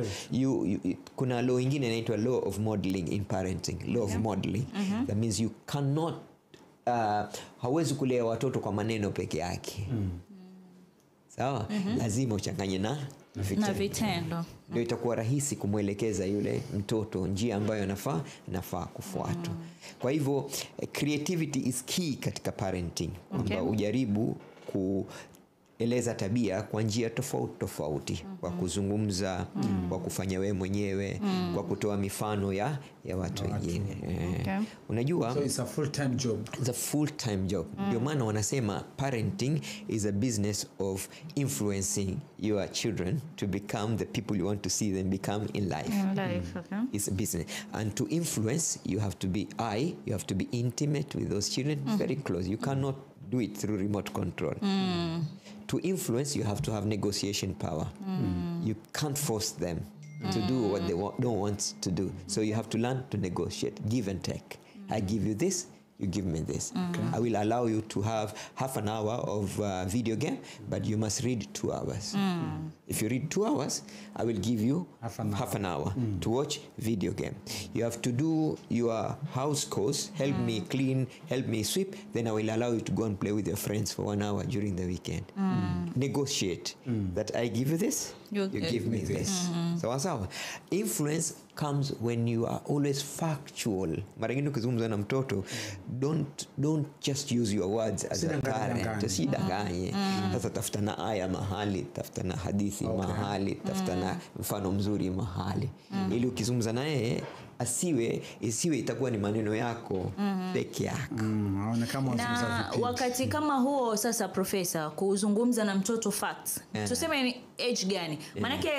Kuna law nyingine inaitwa law of modeling in parenting. Law of modeling. That means you cannot hauwezi kulea watoto kwa maneno peke yake. Sawa? Lazima uchanganye na vitendo. Ndio itakuwa rahisi kumwelekeza yule mtoto njia ambayo nafaa kufuatwa. Kwa hivyo creativity is key katika parenting. Kwamba ujaribu kueleza tabia kwa njia tofauti, kwa kuzungumza, kwa kufanya wewe mwenyewe, kwa kutoa mifano ya watu wengine. Unajua, so it's a full-time job. It's a full-time job. Ndio maana wanasema parenting is a business of influencing your children to become the people you want to see them become in life. It's a business. And to influence, you have to be intimate with those children, very close. You cannot do it through remote control. To influence, you have to have negotiation power. You can't force them to do what they don't want to do. So you have to learn to negotiate, give and take. I give you this, you give me this. I will allow you to have half an hour of video game, but you must read 2 hours. If you read 2 hours, I will give you half an hour to watch video game. You have to do your house chores, help me clean, help me sweep, then I will allow you to go and play with your friends for 1 hour during the weekend. Negotiate that I give you this, you give me this. Sawa. Influence comes when you are always factual. Mara nyingi ukizungumza na mtoto, don't just use your words as a parent. Usidanganye. Sasa tafuta na aya mahali, tafuta na hadithi mahali, tafuta na mfano mzuri mahali. Ili ukizungumza naye isiwe itakuwa ni maneno yako peke yako. Na wakati kama huo sasa profesa kuzungumza na mtoto facts. Tuseme ni age gani? Manake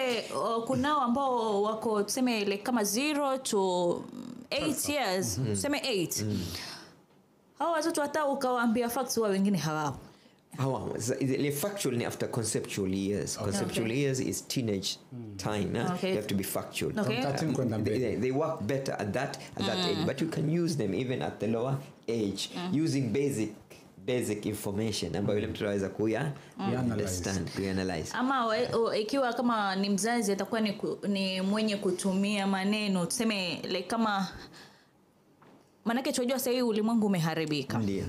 kunao ambao wako tuseme ile kama 0 to 8 years. Tuseme 8. Hao watoto hata ukawaambia facts wao wengine hawapo. The factual after conceptual years. Conceptual years is teenage time. You have to be factual. They work better at that age, but you can use them even at the lower age using basic information ambayo ile mtu anaweza kuanalyze. Ama ikiwa kama ni mzazi atakuwa ni mwenye kutumia maneno tuseme like kama manake tunajua sasa hivi ulimwengu umeharibika. Ndio.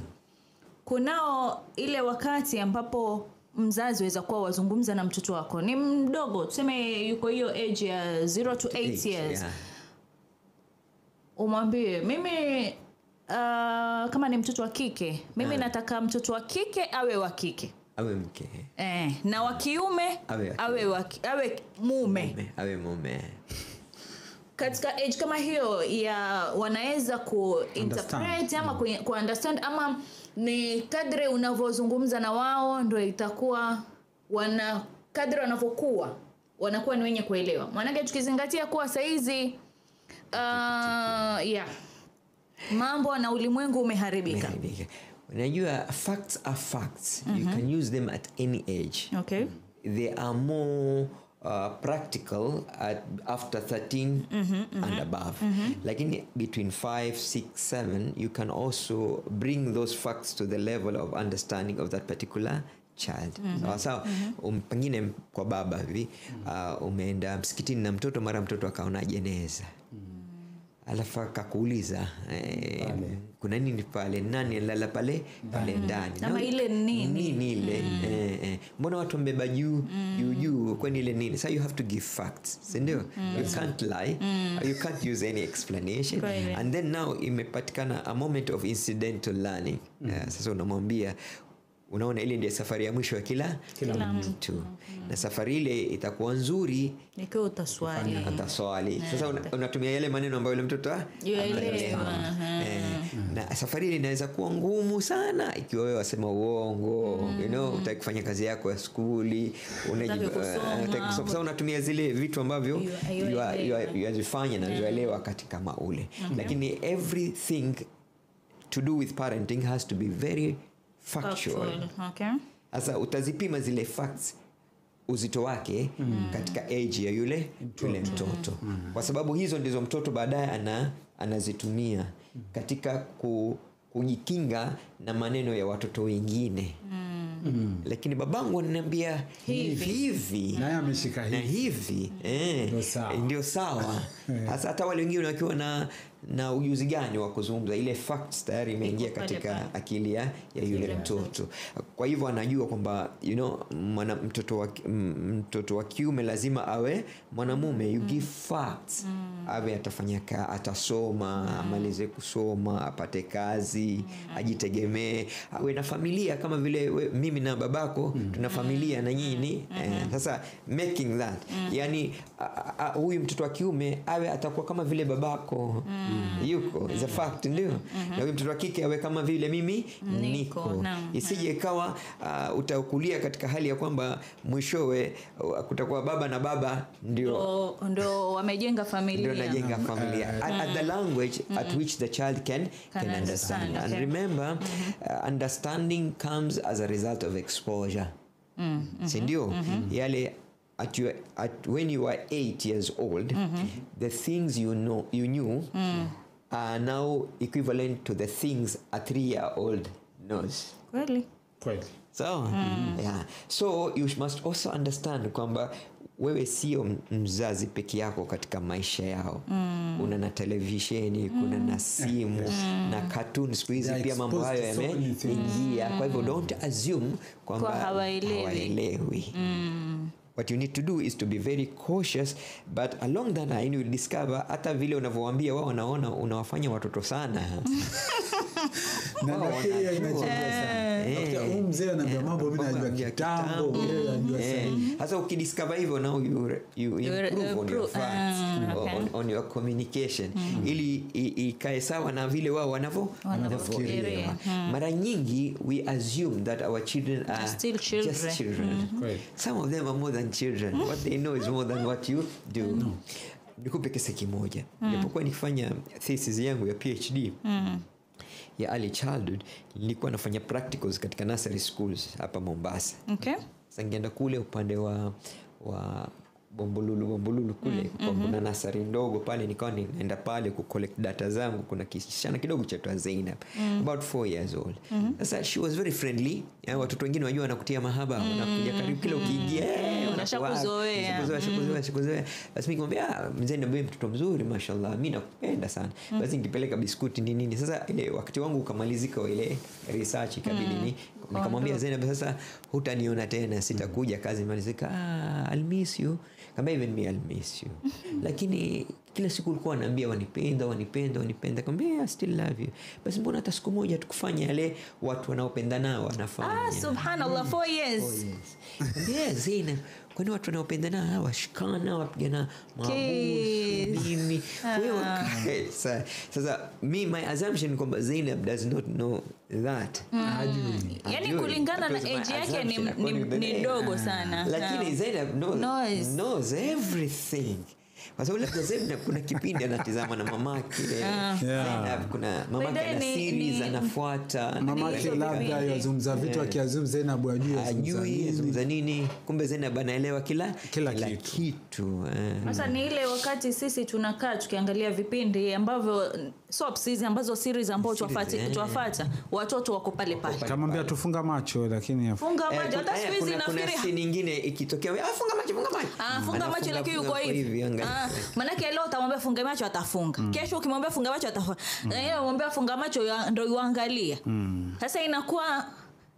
Kunao ile wakati ambapo mzazi waweza kuwa wazungumza na mtoto wako ni mdogo tuseme yuko hiyo age ya 0 to 8 years. Umwambie mimi kama ni mtoto wa kike mimi nataka mtoto wa kike awe wa kike awe mke na wa kiume awe mume katika age kama hiyo ya wanaweza kuinterpret ama kuunderstand ama ni kadri unavozungumza na wao ndio itakuwa kadri wanavyokuwa wanakuwa ni wenye kuelewa. Maana tukizingatia kuwa saizi mambo na ulimwengu umeharibika. Unajua facts are facts. You can use them at any age. Okay. They are more practical after 13 and above. Lakini between 5, 6, 7 you can also bring those facts to the level of understanding of that particular child. Sawa pengine kwa baba hivi umeenda msikitini na mtoto mara mtoto akaona jeneza. Alafu akakuuliza kuna nini pale, nani analala pale ndani, kama ile nini ile mbona watu mbeba juu kwani ile nini? So you have to give facts, si ndio? You can't lie, you can't use any explanation. And then now imepatikana a moment of incidental learning. Sasa unamwambia unaona ile ndiye safari ya mwisho ya kila mtu. Na safari ile itakuwa nzuri nikiwa utaswali. Sasa unatumia yale maneno ambayo yule mtoto anaelewa. Na safari ile inaweza kuwa ngumu sana ikiwa wewe wasema uongo, utaki kufanya kazi yako ya skuli, unataka kusoma. Sasa unatumia zile vitu ambavyo yazifanya na unaelewa katika maule. Lakini everything to do with parenting has to be very factual. Okay. Sasa utazipima zile facts uzito wake katika age ya yule mtoto. Kwa sababu hizo ndizo mtoto baadaye anazitumia katika kujikinga na maneno ya watoto wengine. Lakini babangu ananiambia hivi naye ameshika hivi ndio sawa. Sasa hata wale wengine wakiwa na ujuzi gani wa kuzungumza, ile facts tayari imeingia katika akili ya yule mtoto. Kwa hivyo anajua kwamba mtoto wa kiume lazima awe mwanamume. You give facts. Awe atasoma, amalize kusoma, apate kazi, ajitegemee, awe na familia kama vile mimi na babako tuna familia na nyinyi. Sasa making that yani huyu mtoto wa kiume awe atakuwa kama vile babako yuko, is a fact, ndio. Na huyu mtoto wa kike awe kama vile mimi niko. Isije ikawa utakulia katika hali ya kwamba mwishowe kutakuwa baba na baba ndio wamejenga familia. Ndio najenga familia. At the language at which the child can understand. And remember, understanding comes as a result of exposure. Ndio yale when you are 8 years old, the things you knew are now equivalent to the things a 3-year-old knows. Kweli. So so you must also understand kwamba wewe sio mzazi peke yako katika maisha yao. Una na televisheni, kuna na simu na cartoons, siku hizi pia mambo hayo yameingia. Kwa hivyo don't assume kwamba hawaelewi. What you need to do is to be very cautious, but along the line you will discover hata vile unavyowaambia wao wanaona unawafanya watoto sana. Na pia inacheza sana. Mzee anambia mambo mimi najua kitambo, yeye anajua sana. Sasa ukidiscover hivyo now you improve on your facts, on your communication ili ikae sawa na vile wao wanavyofikiria. Mara nyingi we assume that our children are still just children. Some of them are more than children. What they know is more than what you do. Nikupe kisa kimoja. Nilipokuwa nikifanya thesis yangu ya PhD, ya early childhood, nilikuwa nafanya practicals katika nursery schools hapa Mombasa. Okay. Sasa ngeenda kule upande wa Bombolulu kule kuna nursery ndogo pale, nikawa ninaenda pale ku collect data zangu. Kuna kisichana kidogo cha Zainab about 4 years old. Sasa she was very friendly. Watoto wengine wajua wanakutia mahaba, wanakuja karibu kila ukiingia unashakuzoea. Basi mimi nikamwambia Zainab, wewe mtoto mzuri mashallah, mimi nakupenda sana. Basi nikipeleka biskuti nini. Sasa ile wakati wangu ukamalizika ile research ikabidi nikamwambia Zainab, sasa hutaniona tena, sitakuja kazi malizika. I'll miss you. Kama even me I'll miss you. Lakini kila siku ulikuwa ananiambia wanipenda. Kwambia I still love you. Basi mbona hata siku moja tukufanya yale watu wanaopendana wanafanya. Subhanallah, 4 years. Yes, Zainab. Kwani watu wanaopendana washikana, wapigana mabusu mimi. Wewe sasa my assumption kwamba Zainab does not know that. Yani kulingana na age yake ni dogo sana. Lakini Zainab knows everything. Kwa sababu kuna kipindi anatizama na mamake. Kuna mamake ana series anafuata. Mamake labda yazungumza vitu akiyazungumza Zainab ajui nini. Kumbe Zainab anaelewa kila kitu. Sasa ni ile wakati sisi tunakaa tukiangalia vipindi ambavyo soaps hizi ambazo series ambazo tuwafuata watoto wako pale. Kamwambia tufunga macho, lakini funga macho hata siku hizi nafikiri kuna scene nyingine ikitokea funga macho. Funga macho lakini yuko hivi. Maana leo utamwambia funga macho atafunga. Kesho ukimwambia funga macho atafunga. Yeye mwambia funga macho ndio yuangalia. Sasa inakuwa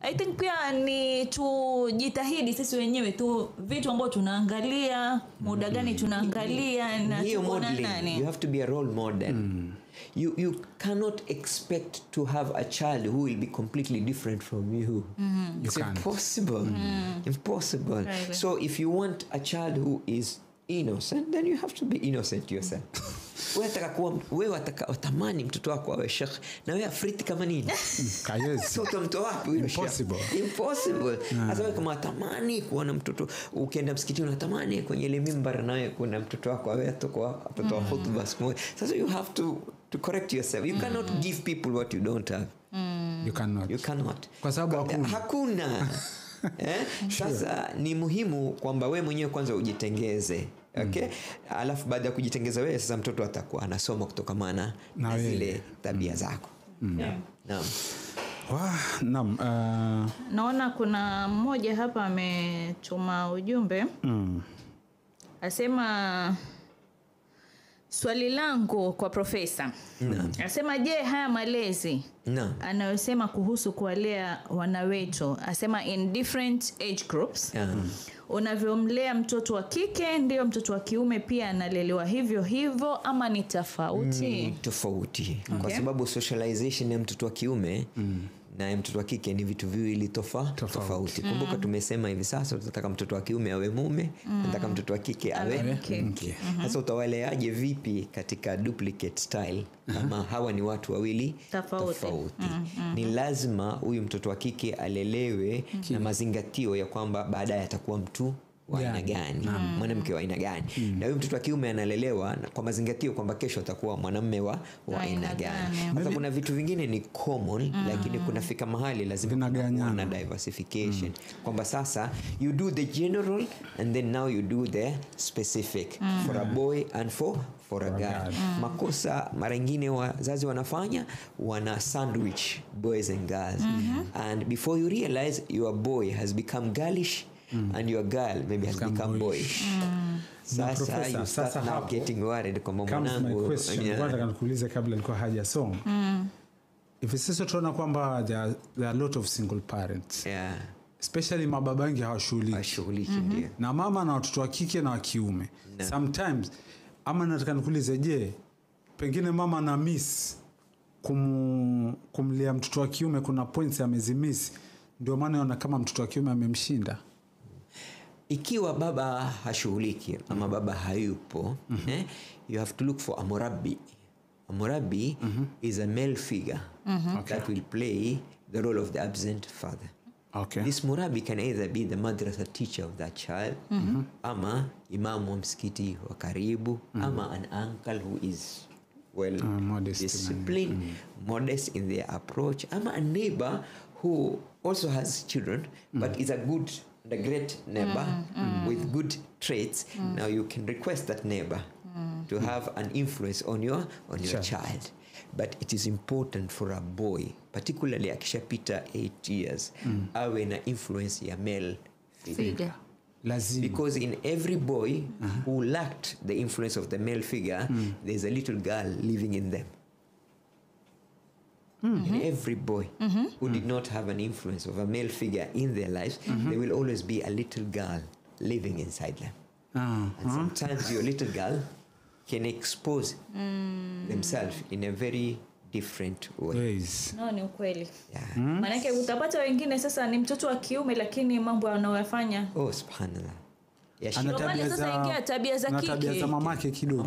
I think pia ni tujitahidi sisi wenyewe tu vitu ambavyo tunaangalia, muda gani tunaangalia na tunaona nani. You have to be a role model. You cannot expect to have a child who will be completely different from you. It's impossible. Impossible. Right. So if you want a child who is innocent, then you have to be innocent yourself. Wewe watamani mtoto wako awe sheikh na wewe afriti kama nini? So mtoto wako impossible. Sasa kama watamani kuona mtoto ukienda msikitini unatamani kwenye ile mimbar nawe kuna mtoto wako awe atatoa khutba siku. Sasa you have to correct yourself. You cannot give people what you don't have. You cannot. Kwa sababu hakuna. Sasa ni muhimu kwamba wewe mwenyewe kwanza ujitengeze. Okay? Alafu baada ya kujitengeza wewe sasa mtoto atakuwa anasoma kutokamana na zile tabia zako. Naam. Naona kuna mmoja hapa ametuma ujumbe. Asema swali langu kwa profesa. Asema je, haya malezi anayosema kuhusu kuwalea wana wetu, asema in different age groups. Unavyomlea mtoto wa kike ndio mtoto wa kiume pia analelewa hivyo ama ni tofauti? Tofauti. Kwa sababu socialization ya mtoto wa kiume na ya mtoto wa kike ni vitu viwili tofauti. Kumbuka tumesema hivi sasa tunataka mtoto wa kiume awe mume, tunataka mtoto wa kike awe mke. Sasa utawaleaje vipi katika duplicate style kama hawa ni watu wawili tofauti? Ni lazima huyu mtoto wa kike alelewe na mazingatio ya kwamba baadaye atakuwa mtu wa aina gani, mwanamke wa aina gani. Na huyu mtoto wa kiume analelewa kwa mazingatio kwamba kesho atakuwa mwanamume wa aina gani. Sasa kuna vitu vingine ni common, lakini kunafika mahali lazima kuna diversification. Kwamba sasa you do the general and then now you do the specific for a boy and for a girl. Makosa mara nyingine wazazi wanafanya, wana sandwich boys and girls. And before you realize your boy has become girlish and your girl maybe has become boyish. Sasa you start now getting worried kwamba mwanangu. Nataka nikuulize kabla nilikuwa hajasoma. If sisi tunaona kwamba there are a lot of single parents. Especially mababangi hawashughuliki. Ndio. Na mama na watoto wa kike na wa kiume. Sometimes ama nataka nikuulize, je, pengine mama na miss kumlea mtoto wa kiume kuna points amezimiss, ndio maana anaona kama mtoto wa kiume amemshinda? Ikiwa baba hashughuliki ama baba hayupo, you have to look for a murabbi. A murabbi is a male figure that will play the role of the absent father. Okay. This murabbi can either be the madrasa teacher of that child, ama imam wa msikiti wa karibu, ama an uncle who is well disciplined, modest in their approach. I'm a neighbor who also has children, but is a great neighbor with good traits. Now you can request that neighbor to have an influence on your child. But it is important for a boy, particularly akishapita 8 years, awe na influence ya male figure. Because in every boy who lacked the influence of the male figure, there's a little girl living in them. In every boy who did not have an influence of a male figure in their lives, there will always be a little girl living inside them. And sometimes your little girl can expose themselves in a very different ways. No, ni ukweli. Manake utapata wengine sasa ni mtoto wa kiume lakini mambo anayofanya. Oh, subhanallah. Ana tabia za kike. Tabia za mamake kidogo.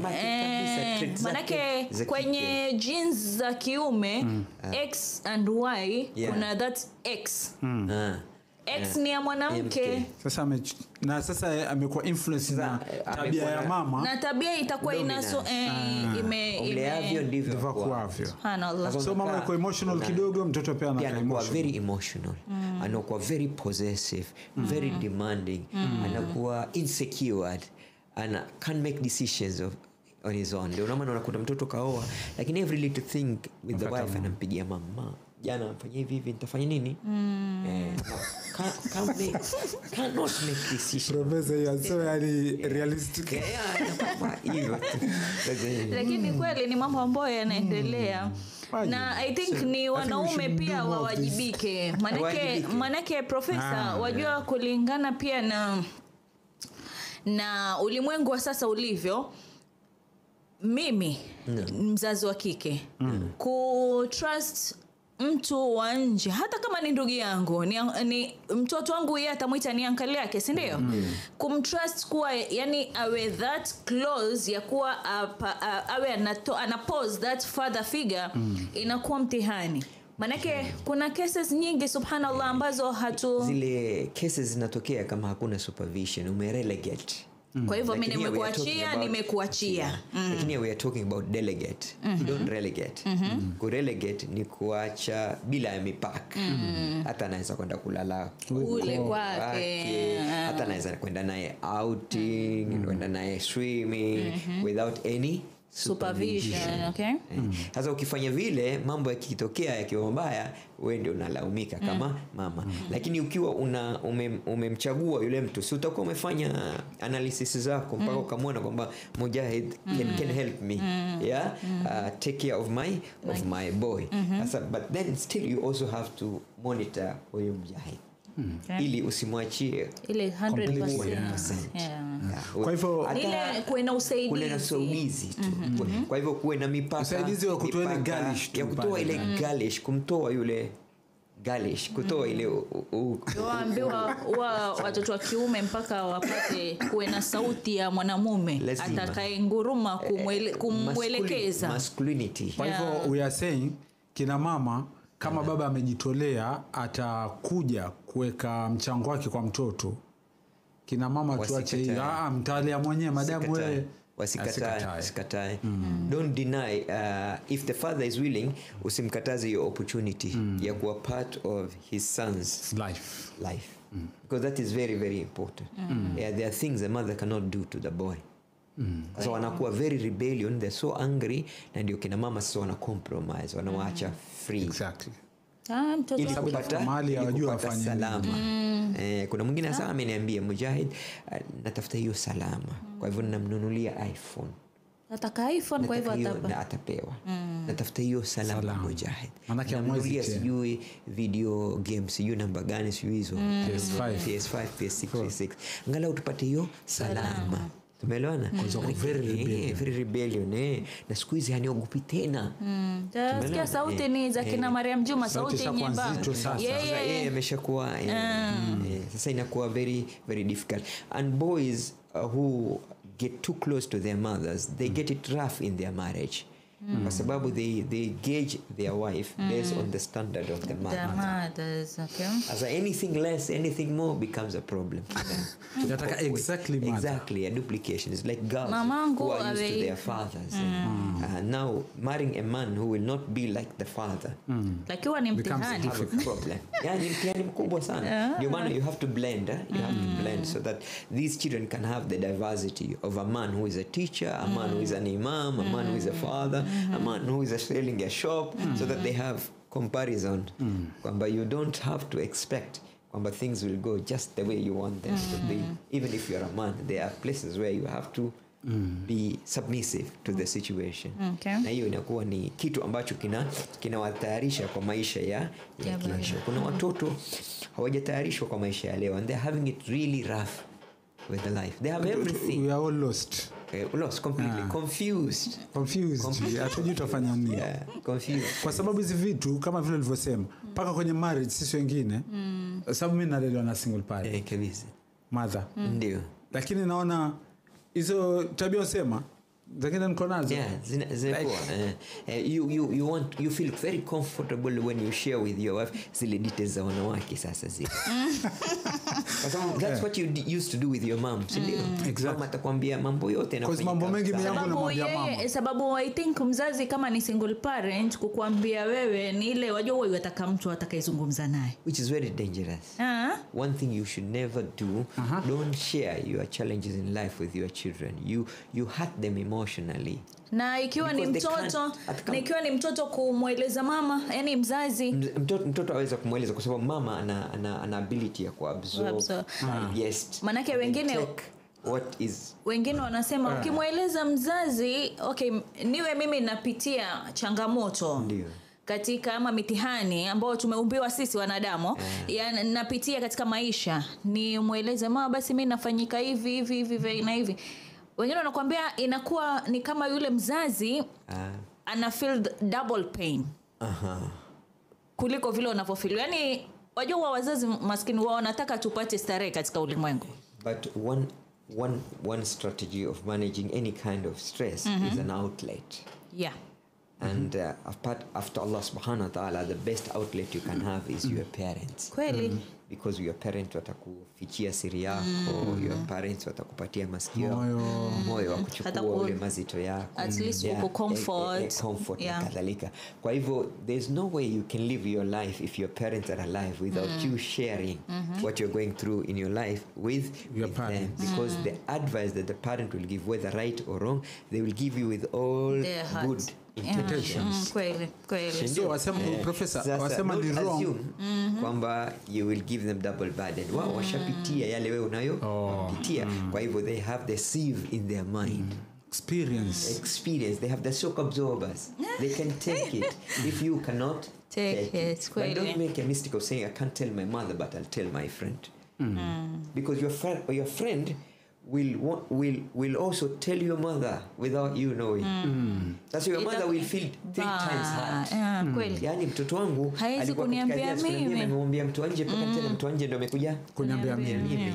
Manake kwenye genes za kiume X and Y kuna that X. X ni ya mwanamke. Sasa amekuwa influence na tabia ya mama. Na tabia itakuwa inaso uleavyo ndivyo kuavyo. Subhanallah. So mama yuko emotional kidogo, mtoto pia anakuwa very emotional. Anakuwa very possessive, very demanding, anakuwa insecure and can't make decisions on his own. Ndio maana unakuta mtoto kaoa, lakini every little thing with the wife anampigia mama. Jana mfanya hivi nitafanya nini? Cannot make decisions. Professor, you are so realistic. Lakini kweli ni mambo ambayo yanaendelea. Na I think ni wanaume pia wawajibike. Manake profesa wajua kulingana pia na ulimwengu wa sasa ulivyo, mimi mzazi wa kike kutrust mtu wa nje hata kama ni ndugu yangu ni mtoto wangu, yeye atamuita ni uncle yake, si ndio? Kumtrust kuwa yani awe that close ya kuwa awe anapose that father figure inakuwa mtihani. Manake kuna cases nyingi subhanallah ambazo zile cases zinatokea kama hakuna supervision, umerelegate. Kwa hivyo mimi nimekuachia. Lakini we are talking about delegate. Don't relegate. Kurelegate ni kuacha bila ya mipaka. Hata anaweza kwenda kulala kule kwake. Hata anaweza kwenda naye outing, kwenda naye swimming without any supervision. Okay. Sasa ukifanya vile, mambo yakitokea yakiwa mabaya, wewe ndio unalaumika kama mama. Lakini ukiwa umemchagua yule mtu, si utakuwa umefanya analysis zako mpaka ukamwona kwamba Mujahid can help me, take care of my boy. Sasa but then still you also have to monitor huyo Mujahid. Ili usimwachie ile 100%. Kwa hivyo ile kuena usaidizi tu. Kwa hivyo kuwe na mipaka. Usaidizi wa kutoa ile galish ya kutoa ile galish, kumtoa yule galish, kutoa ile waambiwa watoto wa kiume mpaka wapate kuena sauti ya mwanamume atakayenguruma kumwelekeza masculinity. Kwa hivyo we are saying kina mama kama baba amejitolea atakuja kuweka mchango wake kwa mtoto, kina mama tuache mtalia mwenyewe madamu wewe wasikatae. Don't deny if the father is willing, usimkataze hiyo opportunity ya kuwa part of his son's life. Because that is very very important. There are things a mother cannot do to the boy. So wanakuwa very rebellion, they're so angry, na ndio kina mama sasa wana compromise, wanawaacha free. Exactly. Mtoto ili kupata mali hawajua afanye salama. Kuna mwingine sasa ameniambia, Mujahid, natafuta hiyo salama. Kwa hivyo ninamnunulia iPhone. Nataka iPhone, kwa hivyo atapewa. Natafuta hiyo salama Mujahid. Manake amwezi sijui video games, sijui namba gani sijui hizo. PS5, PS6, PS6. Angalau tupate hiyo salama. Tumeelewana? Very rebellion. Na siku hizi haniogopi tena. Sikia sauti ni za kina Maryam Juma, sauti nyembamba. Yeye ameshakuwa sasa inakuwa very very difficult. And boys who get too close to their mothers, they get it rough in their marriage. kwa sababu they gauge their wife based on the standard of the mothers. Okay. As anything less, anything more becomes a problem for them. Exactly, a duplication. It's like girls who are used to their fathers. Now marrying a man who will not be like the father becomes a problem. Ni mtihani mkubwa sana. Ndio maana you have to blend, you have to blend so that these children can have the diversity of a man who is a teacher, a man who is an imam, a man who is a father, a man who is selling a shop, so that they have comparison. Kwamba you don't have to expect kwamba things will go just the way you want them to be. Even if you're a man, there are places where you have to be submissive to the situation. Na hiyo inakuwa ni kitu ambacho kinawatayarisha kwa maisha ya kesho. Kuna watoto hawajatayarishwa kwa maisha ya leo and they're having it really rough with the life. They have everything. We are all lost. Lost completely. Confused. Hatujui tutafanya nini. Confused. Kwa sababu hizi vitu kama vile nilivyosema mpaka kwenye marriage sisi wengine sababu mimi nalelewa na single parent. Kabisa. Mother. Ndio. Lakini naona hizo tabia usema zingine niko nazo. You feel very comfortable when you share with your wife zile details za wanawake sasa zile. That's what you used to do with your mom, ndio? Mama atakwambia mambo yote yanafanyika. Kwa mambo mengi mimi yangu namwambia mama. Sababu I think mzazi kama ni single parent kukuambia wewe ni ile wajua wewe unataka mtu atakayezungumza naye. Which is very dangerous. One thing you should never do, don't share your challenges in life with your children. You hurt them emotionally. Na ikiwa ni mtoto kumweleza mama, yani mzazi mtoto aweza kumweleza kwa sababu mama ana ability ya kuabsorb. Yes. Manake wengine wanasema ukimweleza mzazi, okay, niwe mimi napitia changamoto. Ndio. Katika ama mitihani ambao tumeumbiwa sisi wanadamu, napitia katika maisha, ni mueleze mama basi mimi nafanyika hivi na hivi. Wengine wanakuambia inakuwa ni kama yule mzazi ana feel double pain. Kuliko vile unavyofeel. Yani wajua wazazi maskini wao wanataka tupate starehe katika ulimwengu. But one strategy of managing any kind of stress is an outlet. Yeah. And after Allah subhanahu wa ta'ala, the best outlet you can have is your parents. Kweli. Because your parents watakufichia siri yako, your parents watakupatia masikio, moyo wa kuchukua ule mazito yako, at least uko comfort na kadhalika. Kwa hivyo there's no way you can live your life if your parents are alive without you sharing what you're going through in your life with them, because the advice that the parent will give, whether right or wrong, they will give you with all good intentions. Kweli. So wasema professor, wasema ni wrong kwamba you will give them double burden. Wao washapitia yale wewe unayopitia. Kwa hivyo they have the sieve in their mind. Experience. They have the shock absorbers. They can take it if you cannot take it. But don't make a mistake of saying I can't tell my mother but I'll tell my friend. Because your friend will also tell your mother without you knowing. That's your mother will feel 3 times hurt. Yani mtoto wangu alikuwa kuniambia mimi, nimemwambia mtu nje mpaka tena mtu nje ndio amekuja kuniambia mimi.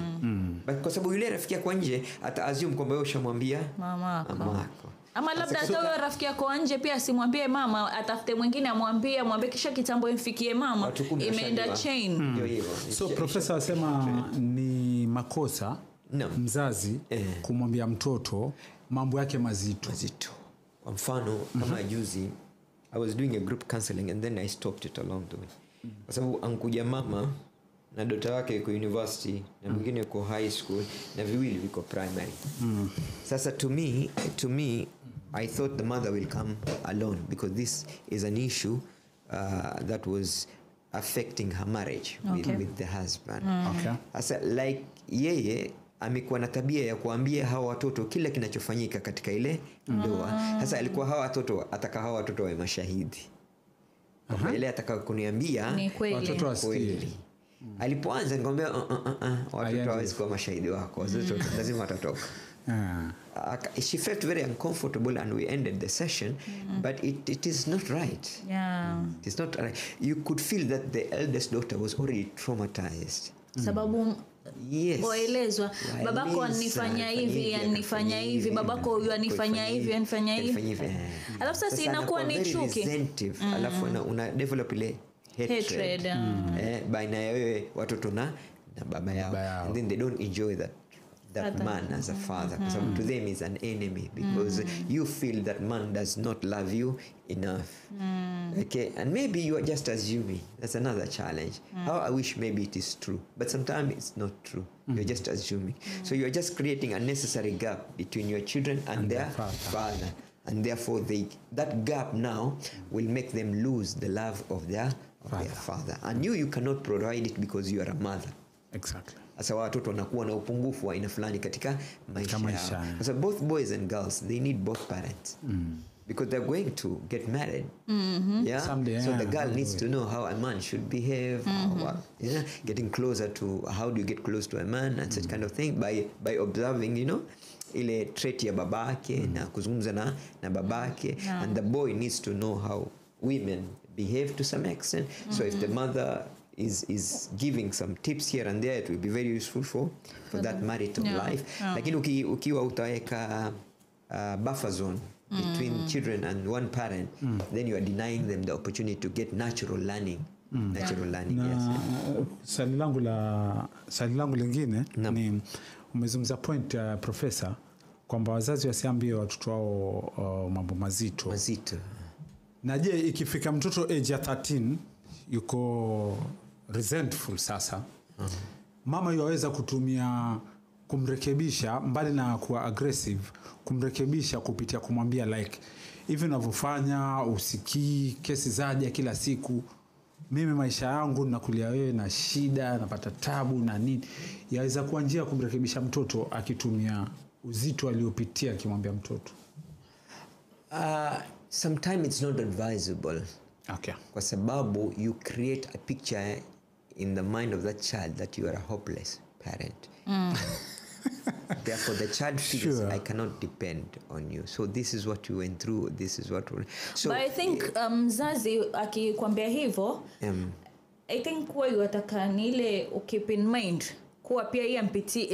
But kwa sababu yule rafiki yako nje ata assume kwamba wewe ushamwambia mamako. Ama labda hata wewe rafiki yako nje pia simwambie mama, atafute mwingine amwambie kisha kitambo imfikie mama, imeenda chain. Ndio hivyo. So professor asema ni makosa mzazi kumwambia mtoto mambo yake mazito. Kwa mfano kama juzi I was doing a group counseling and then I stopped it along the way. Kwa sababu ankuja mama na daughter wake yuko university na mwingine yuko high school na viwili viko primary. Sasa to me I thought the mother will come alone because this is an issue that was affecting her marriage with the husband. Sasa like yeye amekuwa na tabia ya kuambia hawa watoto kila kinachofanyika katika ile ndoa. Sasa alikuwa hawa watoto wawe mashahidi. Ile ataka kuniambia watoto wasikie. Alipoanza nikamwambia watoto hawezi kuwa mashahidi wako. Watoto lazima watatoka. She felt very uncomfortable and we ended the session, but it is not right. It's not right. You could feel that the eldest daughter was already traumatized. Sababu waelezwa babako anifanya hivi anifanya hivi, babako huyu anifanya hivi anifanya hivi. Alafu sasa inakuwa ni chuki, alafu una develop ile hatred baina ya wewe watoto na baba yao, and then they don't enjoy that man as a father, because to them is an enemy, because you feel that man does not love you enough. Okay, and maybe you are just assuming. That's another challenge. How I wish maybe it is true, but sometimes it's not true. You're just assuming. So you're just creating a necessary gap between your children and their father. And therefore that gap now will make them lose the love of their father. And you cannot provide it because you are a mother. Exactly. Asa watoto wanakuwa na upungufu wa aina fulani katika maisha yao. So both boys and girls, they need both parents. Because they're going to get married. Yeah. Someday, so the girl needs to know how a man should behave, getting closer to how do you get close to a man and such kind of thing by observing, ile trait ya babake na kuzungumza na babake, and the boy needs to know how women behave to some extent. So if the mother is giving some tips here and there, it will be very useful for that marital life. Lakini ukiwa utaweka buffer zone between children and one parent, then you are denying them the opportunity to get natural learning. Natural learning, yes. Swali langu lingine ni umezungumza point professor kwamba wazazi wasiambie watoto wao mambo mazito. Na je, ikifika mtoto age ya 13 yuko resentful sasa, mama yuwaweza kutumia kumrekebisha, mbali na kuwa aggressive, kumrekebisha kupitia kumwambia like hivi unavyofanya usikii, kesi zaja kila siku, mimi maisha yangu nakulia wewe na shida, napata tabu na nini. Yaweza kuwa njia kumrekebisha mtoto akitumia uzito aliopitia akimwambia mtoto. Sometimes it's not advisable. Okay. Kwa sababu you create a picture in the mind of that child that you are a hopeless parent. Therefore the child feels, I cannot depend on you. So this is what you went through, this is what so, but I think mzazi akikwambia hivyo, I think wewe wataka ni ile keep in mind kuwa pia yeye ampiti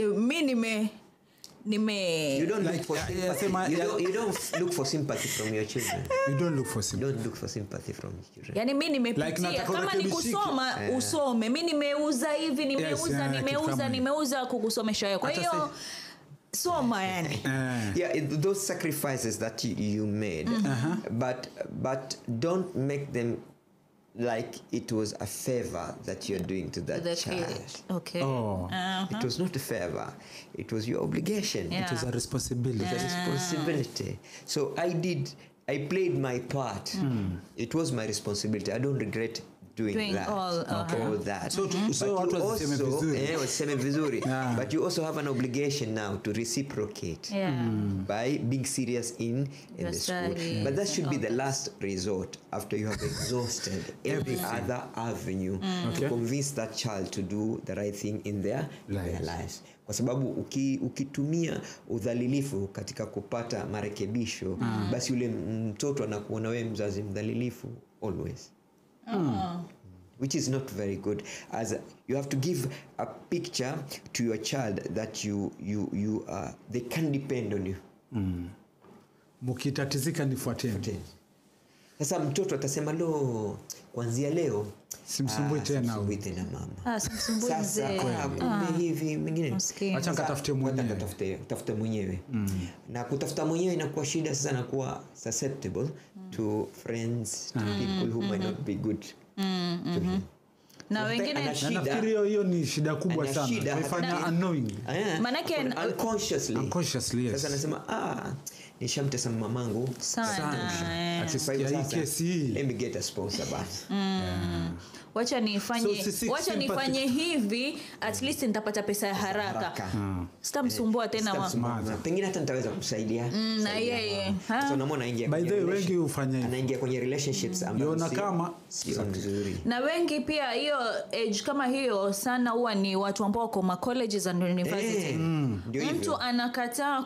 you don't look for sympathy. You don't look for sympathy from your children. You don't look for sympathy. You don't look for sympathy from your children. Yani mimi nimepitia kama ni kusoma usome, mimi nimeuza hivi, nimeuza kukusomesha wewe. Kwa hiyo soma yani. Yeah, those sacrifices that you made, but don't make them like it was a favor that you're doing to that child. Okay. It was not a favor. It was your obligation. It was a responsibility. It was a responsibility. So I played my part. It was my responsibility. I don't regret doing that. All that. So what was waseme vizuri. But you also have an obligation now to reciprocate by being serious in the school. But that should be the last resort after you have exhausted every other avenue to convince that child to do the right thing in their lives. Kwa sababu ukitumia udhalilifu katika kupata marekebisho, basi yule mtoto anakuona wewe mzazi mdhalilifu always. Which is not very good, as you have to give a picture to your child that they can depend on you. Mkitatizika nifuateni. Sasa mtoto atasema kuanzia leo simsumbui tena mama. Simsumbui mzee. Kumbe hivi mwingine. Acha tafute mwenyewe. Na kutafuta mwenyewe inakuwa shida, sasa nakuwa susceptible to friends, to people who might not be good. Na wengine nafikiri hiyo ni shida kubwa sana. Kufanya unknowingly. Manake unconsciously. Yes. Sasa nasema nishamtesa mamangu sana. Akisikia hii kesi, let me get a sponsor basi. Wacha nifanye hivi, at least nitapata pesa ya haraka. Sitamsumbua tena mama. Pengine hata nitaweza kusaidia. Na yeye. So namuona anaingia. By the way, wengi hufanya hivyo. Anaingia kwenye relationships ambazo sio nzuri. Na wengi pia hiyo age kama hiyo sana huwa ni watu ambao kwa colleges and university. Mtu anakataa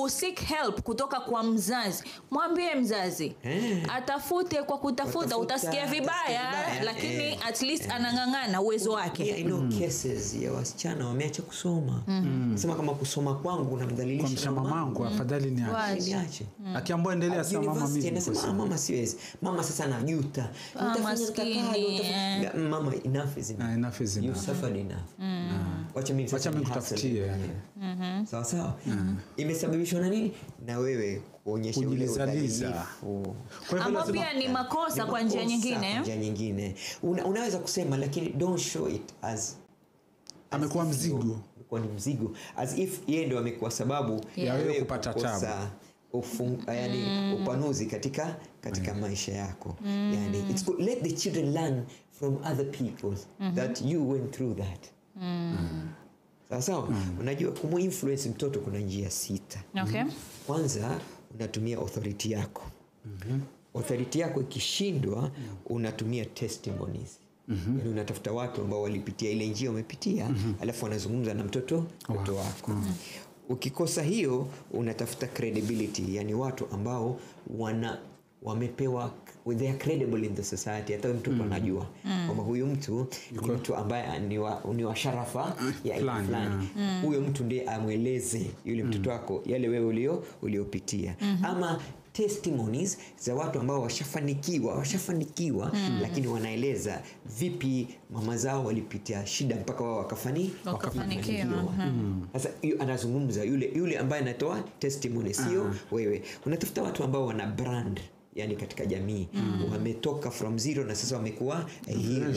seek help kutoka kwa mzazi, mwambie mzazi atafute. Kwa kutafuta utasikia vibaya, lakini at least anangangana uwezo wake. I know cases ya wasichana wameacha kusoma. Sema kama kusoma kwangu namdhalilisha mamangu, afadhali niache. Akiambiwa endelea sana mama, mimi nasema mama siwezi. Mama sasa najuta. Mama, enough is enough. You suffered enough. Wacha mimi kutafutie. Sawa. Imesababishwa na nini? Na wewe kuonyesha ule udhalifu. Kwa hivyo pia ni makosa kwa njia nyingine. Unaweza kusema, lakini don't show it as amekuwa mzigo. Kwa ni mzigo, as if yeye ndio amekuwa sababu ya wewe kupata tabu. Yani upanuzi katika maisha yako. Yani it's good, let the children learn from other people that you went through that. Sawa. Unajua kumuinfluence mtoto kuna njia 6. Okay. Kwanza unatumia authority yako. Authority yako ikishindwa, unatumia testimonies. Yani unatafuta watu ambao walipitia ile njia umepitia, alafu wanazungumza na mtoto wako. Ukikosa hiyo, unatafuta credibility, yani watu ambao wamepewa, they are credible in the society. Hata mtu anajua kwamba huyu mtu ni mtu ambaye ni wa sharafa ya fulani. Huyo mtu ndiye amweleze yule mtoto wako yale wewe uliopitia. Ama testimonies za watu ambao washafanikiwa lakini wanaeleza vipi mama zao walipitia shida mpaka wao wakafanikiwa. Sasa anazungumza yule ambaye anatoa testimony, sio wewe. Unatafuta watu ambao wana brand, yani katika jamii wametoka from zero na sasa wamekuwa hero,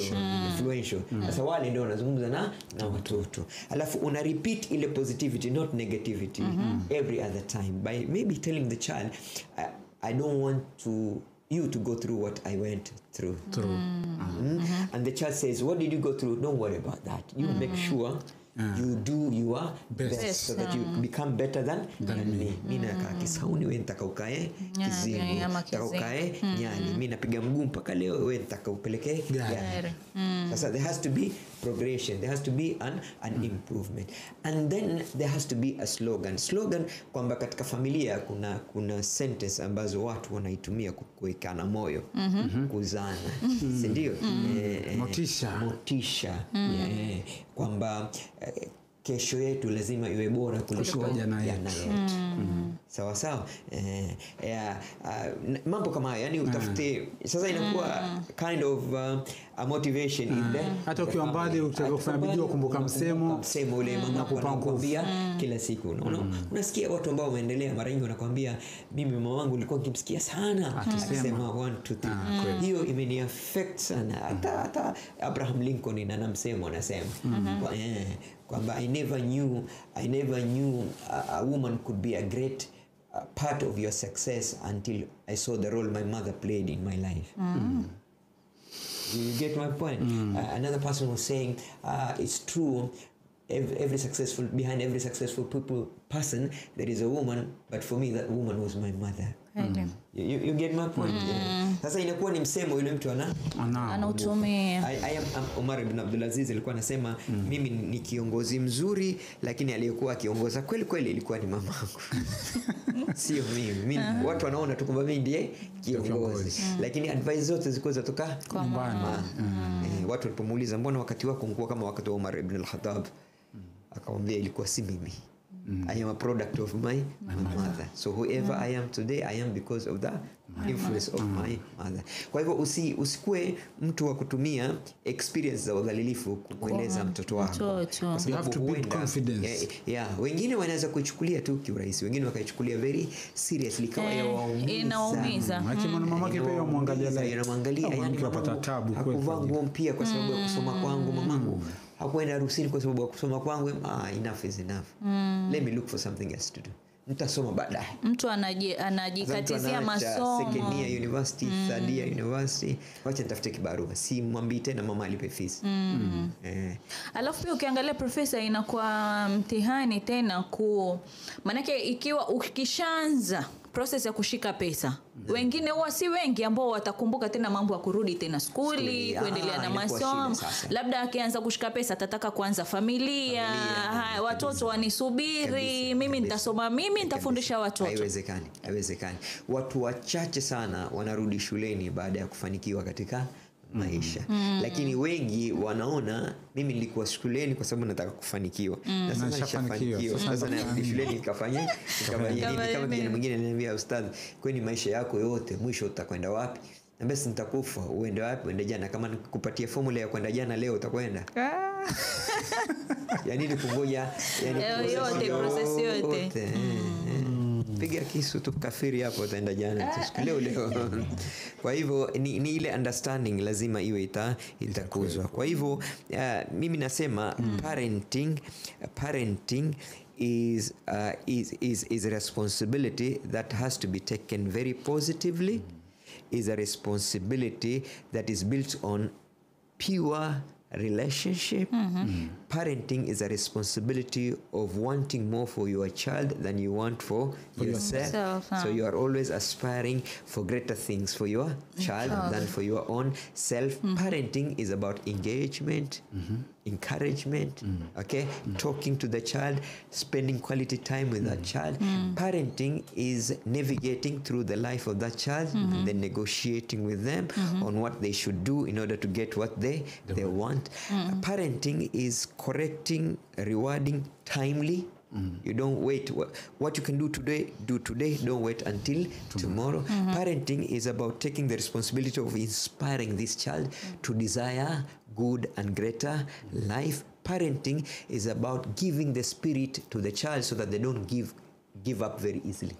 influential. Sasa wale ndio wanazungumza na watoto. Alafu una repeat ile positivity, not negativity, every other time, by maybe telling the child, I don't want you to go through what I went through. And the child says, what did you go through? Don't worry about that. You make sure you do your best so that you become better than me. Mimi nakaa Kisauni, wewe nitaka ukae Kizimu, nitaka ukae Nyali. Mimi napiga mguu mpaka leo, wewe nitaka upeleke gari. Sasa there has to be progression, there has to be an improvement, and then there has to be a slogan kwamba katika familia kuna sentence ambazo watu wanaitumia kuwekana moyo, kuzana, si ndio? Motisha. Kwamba kesho yetu lazima iwe bora kuliko jana yetu. Sawa. Mambo kama haya, yani utafute. Sasa inakuwa kind of a motivation in there. Hata ukiwa mbali utakufanya bidii kumbuka msemo ule mama anakuambia kila siku. Unasikia watu ambao wameendelea mara nyingi wanakuambia, mimi mama wangu nilikuwa nikimsikia sana akisema 1 2 3. Hiyo imeni affect sana. Hata Abraham Lincoln ana msemo anasema kwamba I never knew a woman could be a great part of your success until I saw the role my mother played in my life. You get my point? Another person was saying, it's true, behind every successful person there is a woman, but for me that woman was my mother. You get my point? Sasa inakuwa ni msemo yule mtu anautumia. Omar ibn Abdulaziz alikuwa anasema, mimi ni kiongozi mzuri, lakini aliyekuwa akiongoza kweli ilikuwa ni mamangu. Sio mimi. Watu wanaona tu kwamba mimi ndiye kiongozi, lakini advice zote zilikuwa zatoka kwa mama. Watu walipomuuliza, mbona wakati wako mkuu kama wakati wa Umar ibn al-Khattab? Akamwambia, ilikuwa si mimi. I am a product of my mother. So whoever I am today, I am because of the influence of my mother. Kwa hivyo usikue mtu wa kutumia experience za udhalilifu kumweleza mtoto wako. You have to build confidence. Wengine wanaweza kuichukulia tu kiurahisi, wengine wakaichukulia very seriously kama inaumiza. Lakini mamake pia yamwangalia anapata tabu kweli. Hakuvaa nguo mpya kwa sababu ya kusoma kwangu mamangu. Hakuenda harusini kwa sababu ya kusoma kwangu. Enough is enough. Let me look for something else to do. Nitasoma baadaye. Mtu anajikatizia masomo. Second year university, third year university. Wacha nitafute kibarua. Si mwambii tena mama alipe fees. Alafu pia ukiangalia profesa, inakuwa mtihani tena manake ikiwa ukishaanza process ya kushika pesa, wengine huwa si wengi ambao watakumbuka tena mambo ya kurudi tena skuli, kuendelea na masomo. Labda akianza kushika pesa atataka kuanza familia. Watoto wanisubiri, mimi nitasoma mimi mimi nitafundisha watoto. Haiwezekani. Watu wachache sana wanarudi shuleni baada ya kufanikiwa katika maisha. Lakini wengi wanaona mimi nilikuwa shuleni kwa sababu nataka kufanikiwa. Na sasa nishafanikiwa. Sasa narudi shuleni nikafanya nini? Kama kijana mwingine ananiambia, ustadhi, kwani maisha yako yote mwisho utakwenda wapi? Na basi nitakufa, uende wapi? Uende jana. Kama nikupatia formula ya kwenda jana, leo utakwenda. Yani kungoja process yote. Piga kisu tu kafiri hapo, utaenda jana leo. Kwa hivyo ni ile understanding lazima iwe itakuzwa. Kwa hivyo mimi nasema parenting is a responsibility that has to be taken very positively. Is a responsibility that is built on pure relationship. Parenting is a responsibility of wanting more for your child than you want for yourself. So you are always aspiring for greater things for your child than for your own self. Parenting is about engagement, encouragement, talking to the child, spending quality time with that child. Parenting is navigating through the life of that child and then negotiating with them on what they should do in order to get what they want. Parenting is correcting, rewarding, timely. You don't wait. What you can do today, don't wait until tomorrow. Parenting is about taking the responsibility of inspiring this child to desire good and greater life. Parenting is about giving the spirit to the child so that they don't give up very easily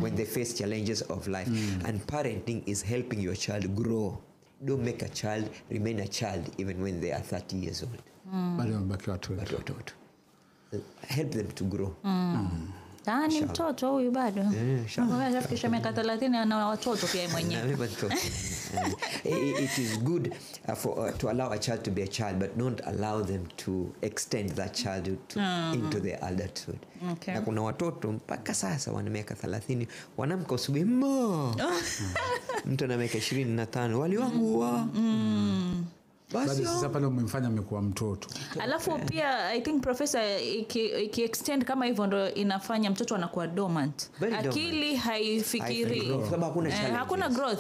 when they face challenges of life. And parenting is helping your child grow. Don't make a child remain a child even when they are 30 years old. Help them to grow. Ni mtoto huyu bado. Anafikisha miaka 30 ana watoto pia mwenyewe. It is good to allow a child to be a child, but don't allow them to extend that childhood into their adulthood. Na kuna watoto mpaka sasa wana miaka 30 wanamka usubuhi mtu ana miaka 25 wali wangu wa basi sasa pale umemfanya amekuwa mtoto. Alafu pia I think professor iki extend kama hivyo ndo inafanya mtoto anakuwa dormant. Akili haifikiri.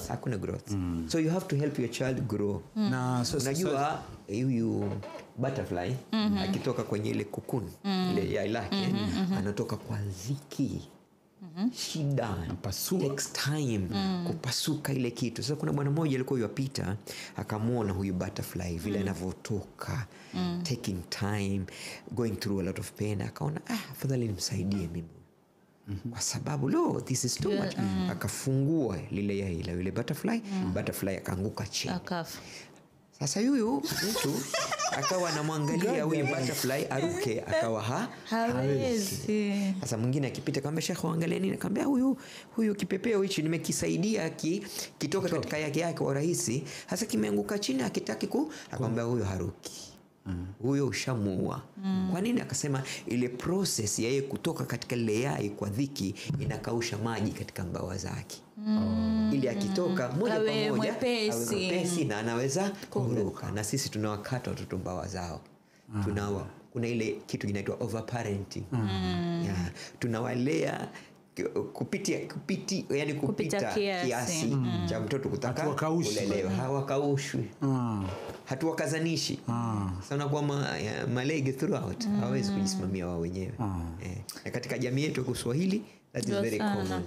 Hakuna growth. So you have to help your child grow. Na unajua huyu butterfly akitoka kwenye ile cocoon ile yai lake anatoka kwa dhiki. Shida takes time kupasuka ile kitu. Sasa kuna bwana mmoja alikuwa yupita akamuona huyu butterfly vile anavotoka, taking time, going through a lot of pain, akaona afadhali nimsaidie mimi kwa sababu this is too much. Akafungua lile yai la yule butterfly akaanguka chini akafa. Sasa huyu mtu akawa anamwangalia huyu butterfly aruke, akawa hawezi. Sasa mwingine akipita akamwambia, Sheikh, angalia nini? Akamwambia huyu kipepeo hichi nimekisaidia kitoka katika yake kwa rahisi. Sasa kimeanguka chini akitaki akamwambia huyu haruki. Huyo ushamuua. Kwa nini? Akasema ile process ya yeye kutoka katika ile yai kwa dhiki inakausha maji katika mbawa zake. Ili akitoka moja kwa moja mwepesi na anaweza kuruka. Na sisi tunawakata watoto mbawa zao. Kuna ile kitu inaitwa overparenting. Tunawalea kupita kiasi cha mtoto kutaka kulelewa. Hawakaushwi. Hatuwakazanishi. Sana kwa malege throughout. Hawezi kujisimamia wao wenyewe. Na katika jamii yetu kwa Kiswahili that is very common.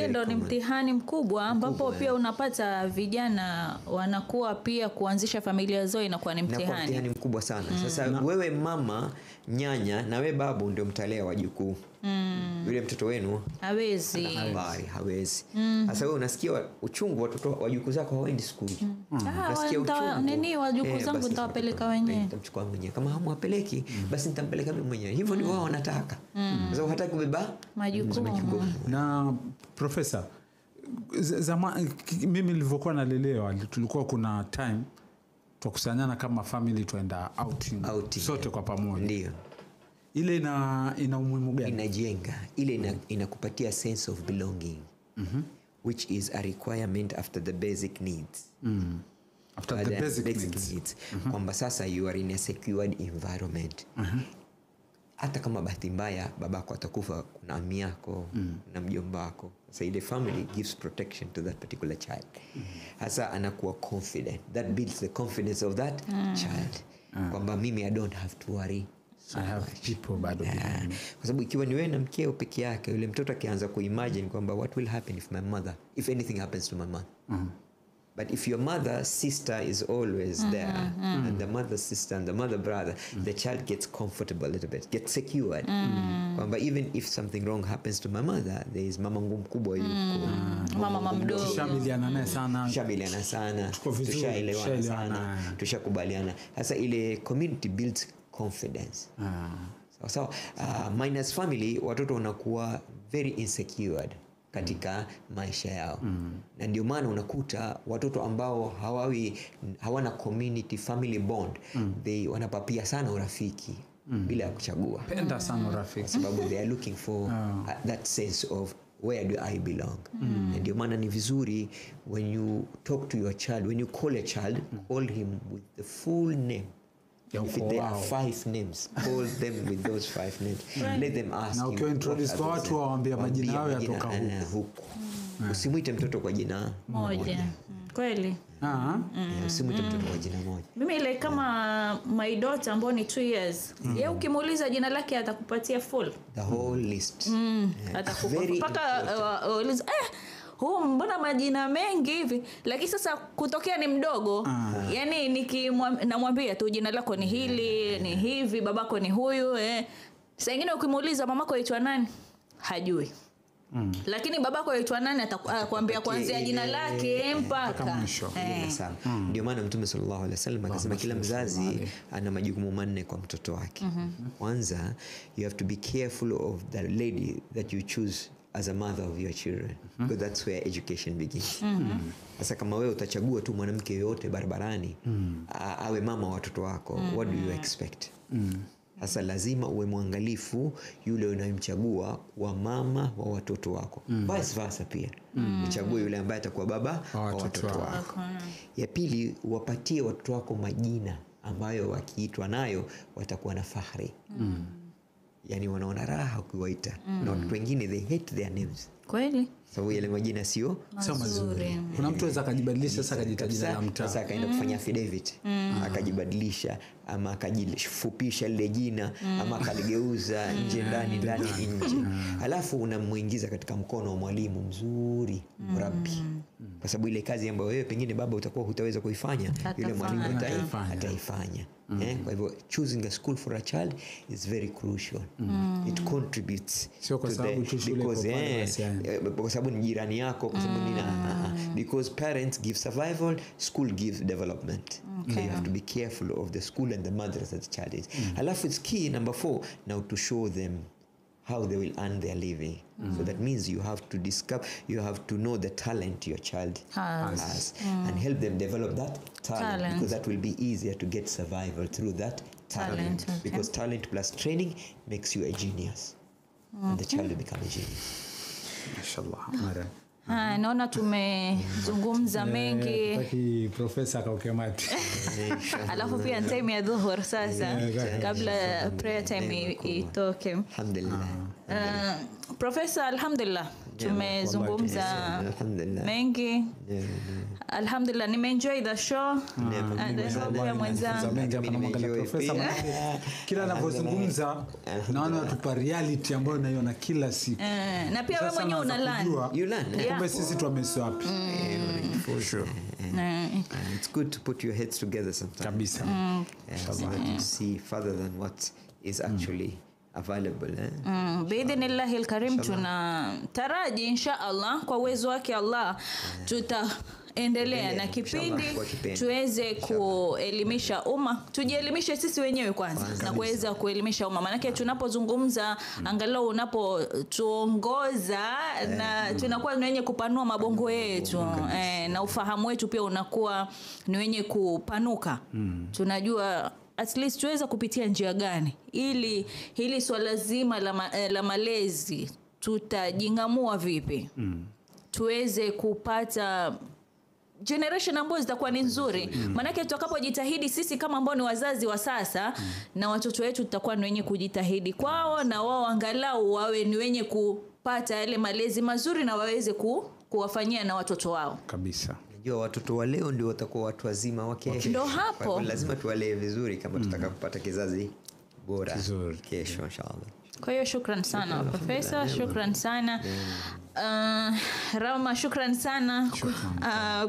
Ndio ni mtihani mkubwa ambapo pia unapata vijana wanakuwa pia kuanzisha familia zao inakuwa ni mtihani. Ni mtihani mkubwa sana. Sasa wewe mama, nyanya na wewe babu ndio mtalea wajukuu. Yule mtoto wenu hawezi. Sasa wewe unasikia uchungu watoto wajukuu zako hawaendi shule. Unasikia uchungu. Nini wajukuu zangu nitawapeleka wenyewe. Nitamchukua mwenyewe. Kama hamwapeleki basi nitampeleka mimi mwenyewe. Hivyo ndivyo wao wanataka. Sasa hataki kubeba majukumu. Na profesa, mimi nilivyokuwa nalelewa tulikuwa kuna time tukusanyana kama family tuenda outing sote kwa pamoja. Ndio. Ile ina umuhimu gani? Inajenga. Ile inakupatia sense of belonging. Which is a requirement after the basic needs. After the basic needs. Kwamba sasa you are in a secured environment. hata kama bahati mbaya babako atakufa, kuna ami yako na mjomba wako. So the family gives protection to that particular child. Hasa anakuwa confident. That builds the confidence of that child. Kwamba mimi I don't have to worry. I have people bado. Kwa sababu ikiwa ni wewe na mkeo peke yake, yule mtoto akianza kuimagine kwamba what will happen if anything happens to my mom. But if your mother sister is always there, and the mother sister and the mother brother, the child gets comfortable a little bit, gets secured. Kwamba even if something wrong happens to my mother, there is mama mkubwa yuko, mama mdogo, tushamiliana sana, tushaelewana sana, tushakubaliana. Sasa ile community builds confidence. So minus family, watoto wanakuwa very insecured katika maisha yao. Na ndio maana unakuta watoto ambao hawana community family bond, they wanapapia sana urafiki bila kuchagua. Penda sana urafiki. Sababu they are looking for that sense of where do I belong. Na ndio maana ni vizuri when you talk to your child, when you call a child, call him with the full name. If there are 5 names, call them with those 5 names. Let them ask na you. Na ukiintroduce kwa watu waambie majina yao yatoka huko. Usimuite mtoto kwa jina moja. Kweli. Usimuite mtoto kwa jina moja. Mimi ile kama my daughter ambao ni 2 years. Yeye ukimuuliza jina lake atakupatia full. The whole list. Atakupa mpaka uliza mbona majina mengi hivi, lakini sasa kutokea ni mdogo, yani namwambia tu jina lako ni hili, ni hivi, babako ni huyu. Sasa ingine ukimuuliza mamako aitwa nani, hajui. Lakini babako aitwa nani atakwambia kuanzia jina lake mpaka mwisho. Ndio maana Mtume sallallahu alaihi wasallam akasema kila mzazi ana majukumu manne kwa mtoto wake. Kwanza, you have to be careful of the lady that you choose as a mother of your children, because that's where education begins. Sasa kama wewe utachagua tu mwanamke yote barabarani awe mama wa watoto wako, what do you expect? Sasa lazima uwe mwangalifu yule unayemchagua kuwa mama wa watoto wako. Vice versa pia. Uchague yule ambaye atakuwa baba wa watoto wako. Ya pili, wapatie watoto wako majina ambayo wakiitwa nayo watakuwa na fahari. Yani wanaona raha ukiwaita. Na watu wengine they hate their names. Kweli? Sababu yale majina sio mazuri. Kuna mtu anaweza kujibadilisha sasa akajita jina la mtaa. Sasa akaenda kufanya affidavit, akajibadilisha ama akajifupisha lile jina ama akaligeuza nje ndani nje. Alafu unamuingiza katika mkono wa mwalimu mzuri, mrabbi. Kwa sababu ile kazi ambayo wewe pengine baba utakuwa hutaweza kuifanya, yule mwalimu ataifanya. Kwa hivyo choosing a school for a child is very crucial. It contributes kwa sababu kwa sababu ni jirani yako, kwa sababu because parents give survival, school gives development. So you have to be careful of the school and the madrasa that the child is. Alafu it's key, number 4, now to show them how they will earn their living. So that means you have to know the talent your child has and help them develop that talent. Because that will be easier to get survival through that talent. Because talent plus training makes you a genius. And the child will become a genius. Mashallah. Naona tumezungumza mengi. Taki profesa kaukemati. Alafu pia time ya dhuhur sasa kabla prayer time itoke. Alhamdulillah. Profesa, alhamdulillah tumezungumza mengi. Alhamdulillah, nimeenjoy the show. Ndio mwenzangu profesa, kila anapozungumza naona tupa reality ambayo naiona kila siku. Na pia wewe mwenyewe una learn. Kumbe sisi tumesoma wapi? For sure. It's good to put your heads together sometimes. Kabisa. So that you see further than what is actually available. Biidhnillahi alkarim, tunataraji insha Allah kwa uwezo wake Allah tutaendelea na kipindi tuweze kuelimisha umma, tujielimishe sisi wenyewe kwanza na kuweza kuelimisha umma. Maana yake tunapozungumza angalau unapotuongoza na tunakuwa ni wenye kupanua mabongo yetu na ufahamu wetu pia unakuwa ni wenye kupanuka. Tunajua at least tuweza kupitia njia gani ili hili swala zima la malezi tutajingamua vipi. Tuweze kupata generation ambayo zitakuwa ni nzuri. Manake tutakapojitahidi sisi kama ambao ni wazazi wa sasa na watoto wetu tutakuwa ni wenye kujitahidi kwao, na wao angalau wawe ni wenye kupata yale malezi mazuri na waweze kuwafanyia na watoto wao. Kabisa. Najua watoto wa leo ndio watakuwa watu wazima wa kesho. Ndio hapo. Lazima tuwalee vizuri kama tutaka kupata kizazi bora kesho inshallah. Kwa hiyo shukran sana Profesa, shukran sana Rama, shukran sana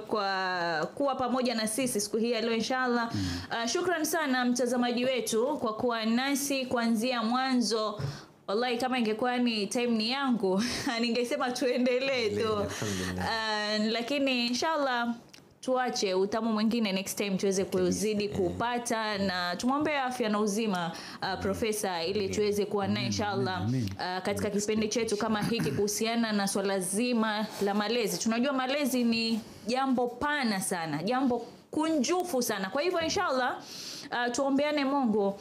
kwa kuwa pamoja na sisi siku hii leo inshallah. Shukran sana mtazamaji wetu kwa kuwa nasi kuanzia mwanzo. Wallahi kama ingekuwa ni time ni yangu ningesema tuendelee tu, lakini inshallah tuache utamu mwingine next time tuweze kuzidi kupata, na tumwombe afya na uzima Profesa ili tuweze kuwa naye inshallah katika kipindi chetu kama hiki kuhusiana na swala zima la malezi. Tunajua malezi ni jambo pana sana, jambo kunjufu sana. Kwa hivyo inshallah tuombeane Mungu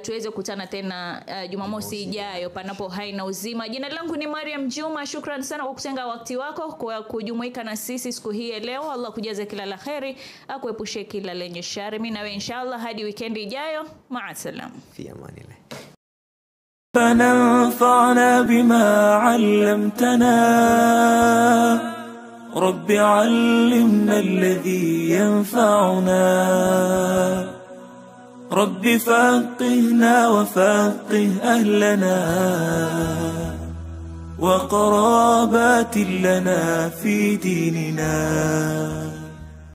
tuweze kukutana tena Jumamosi ijayo panapo hai na uzima. Jina langu ni Maryam Juma. Shukran sana kwa kutenga wakati wako kwa kujumuika na sisi siku hii leo. Allah kujaze kila la kheri, akuepushe kila lenye shari. Mimi nawe inshallah hadi weekend ijayo. Ma'asalam. Fi amanillah. فننفعنا بما علمتنا رب علمنا الذي ينفعنا رب فقهنا وفقه أهلنا وقرابات لنا في ديننا